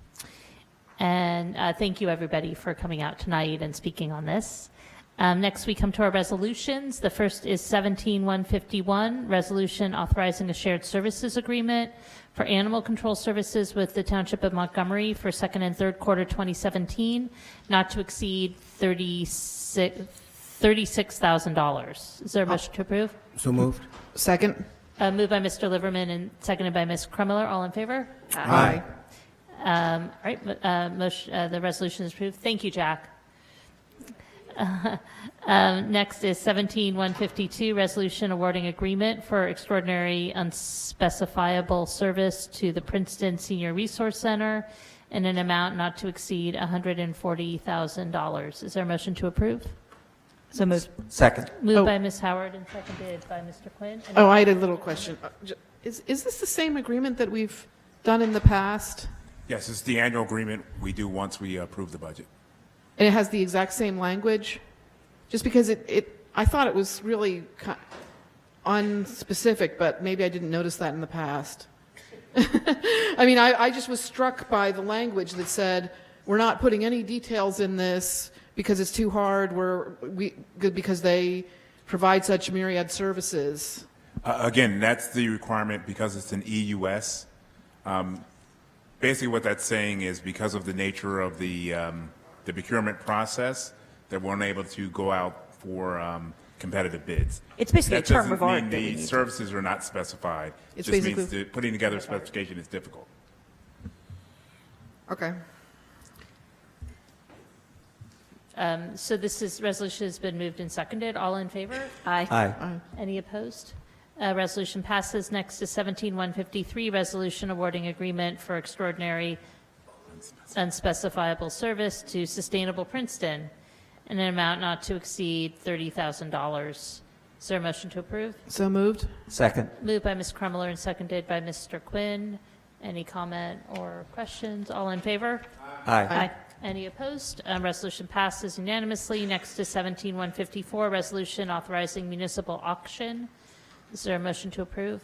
And thank you, everybody, for coming out tonight and speaking on this. Next, we come to our resolutions. The first is 17-151, resolution authorizing a shared services agreement for animal control services with the Township of Montgomery for second and third quarter 2017, not to exceed $36,000. Is there a motion to approve? So moved. Second. Moved by Mr. Liverman and seconded by Ms. Kremiller. All in favor? Aye. All right, the resolution is approved. Thank you, Jack. Next is 17-152, resolution awarding agreement for extraordinary unspecifiable service to the Princeton Senior Resource Center in an amount not to exceed $140,000. Is there a motion to approve? So moved. Second. Moved Oh. by Ms. Howard and seconded by Mr. Quinn. Oh, I had a little question. Is this the same agreement that we've done in the past? Yes, it's the annual agreement we do once we approve the budget. And it has the exact same language? Just because I thought it was really unspecific, but maybe I didn't notice that in the past. I mean, I just was struck by the language that said, we're not putting any details in this because it's too hard, because they provide such myriad services. Again, that's the requirement because it's an EUS. Basically what that's saying is because of the nature of the procurement process, that we're unable to go out for competitive bids. It's basically That a term of doesn't art mean that we the need to- services are not specified. It's Just means basically- that putting together a specification is difficult. Okay. So resolution has been moved and seconded. All in favor? Aye. Aye. Any opposed? Resolution passes. Next is 17-153, resolution awarding agreement for extraordinary unspecifiable service to Sustainable Princeton in an amount not to exceed $30,000. Is there a motion to approve? So moved? Second. Moved by Ms. Kremiller and seconded by Mr. Quinn. Any comment or questions? All in favor? Aye. Any opposed? Resolution passes unanimously. Next is 17-154, resolution authorizing municipal auction. Is there a motion to approve?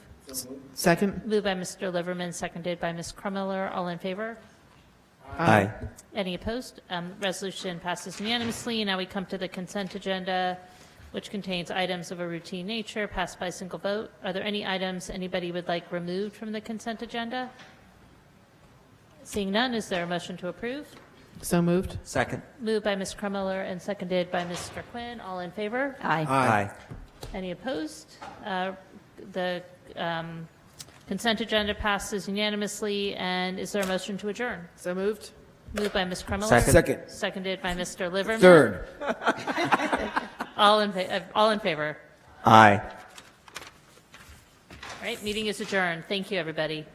Second? Moved by Mr. Liverman, seconded by Ms. Krummeller. All in favor? Aye. Any opposed? Resolution passes unanimously. Now we come to the consent agenda, which contains items of a routine nature, passed by single vote. Are there any items anybody would like removed from the consent agenda? Seeing none, is there a motion to approve? So moved? Second. Moved by Ms. Krummeller and seconded by Mr. Quinn. All in favor? Aye. Aye. Any opposed? The consent agenda passes unanimously. And is there a motion to adjourn? So moved? Moved by Ms. Krummeller. Second. Second. Seconded by Mr. Liverman. Third. All in favor? Aye. All right, meeting is adjourned. Thank you, everybody.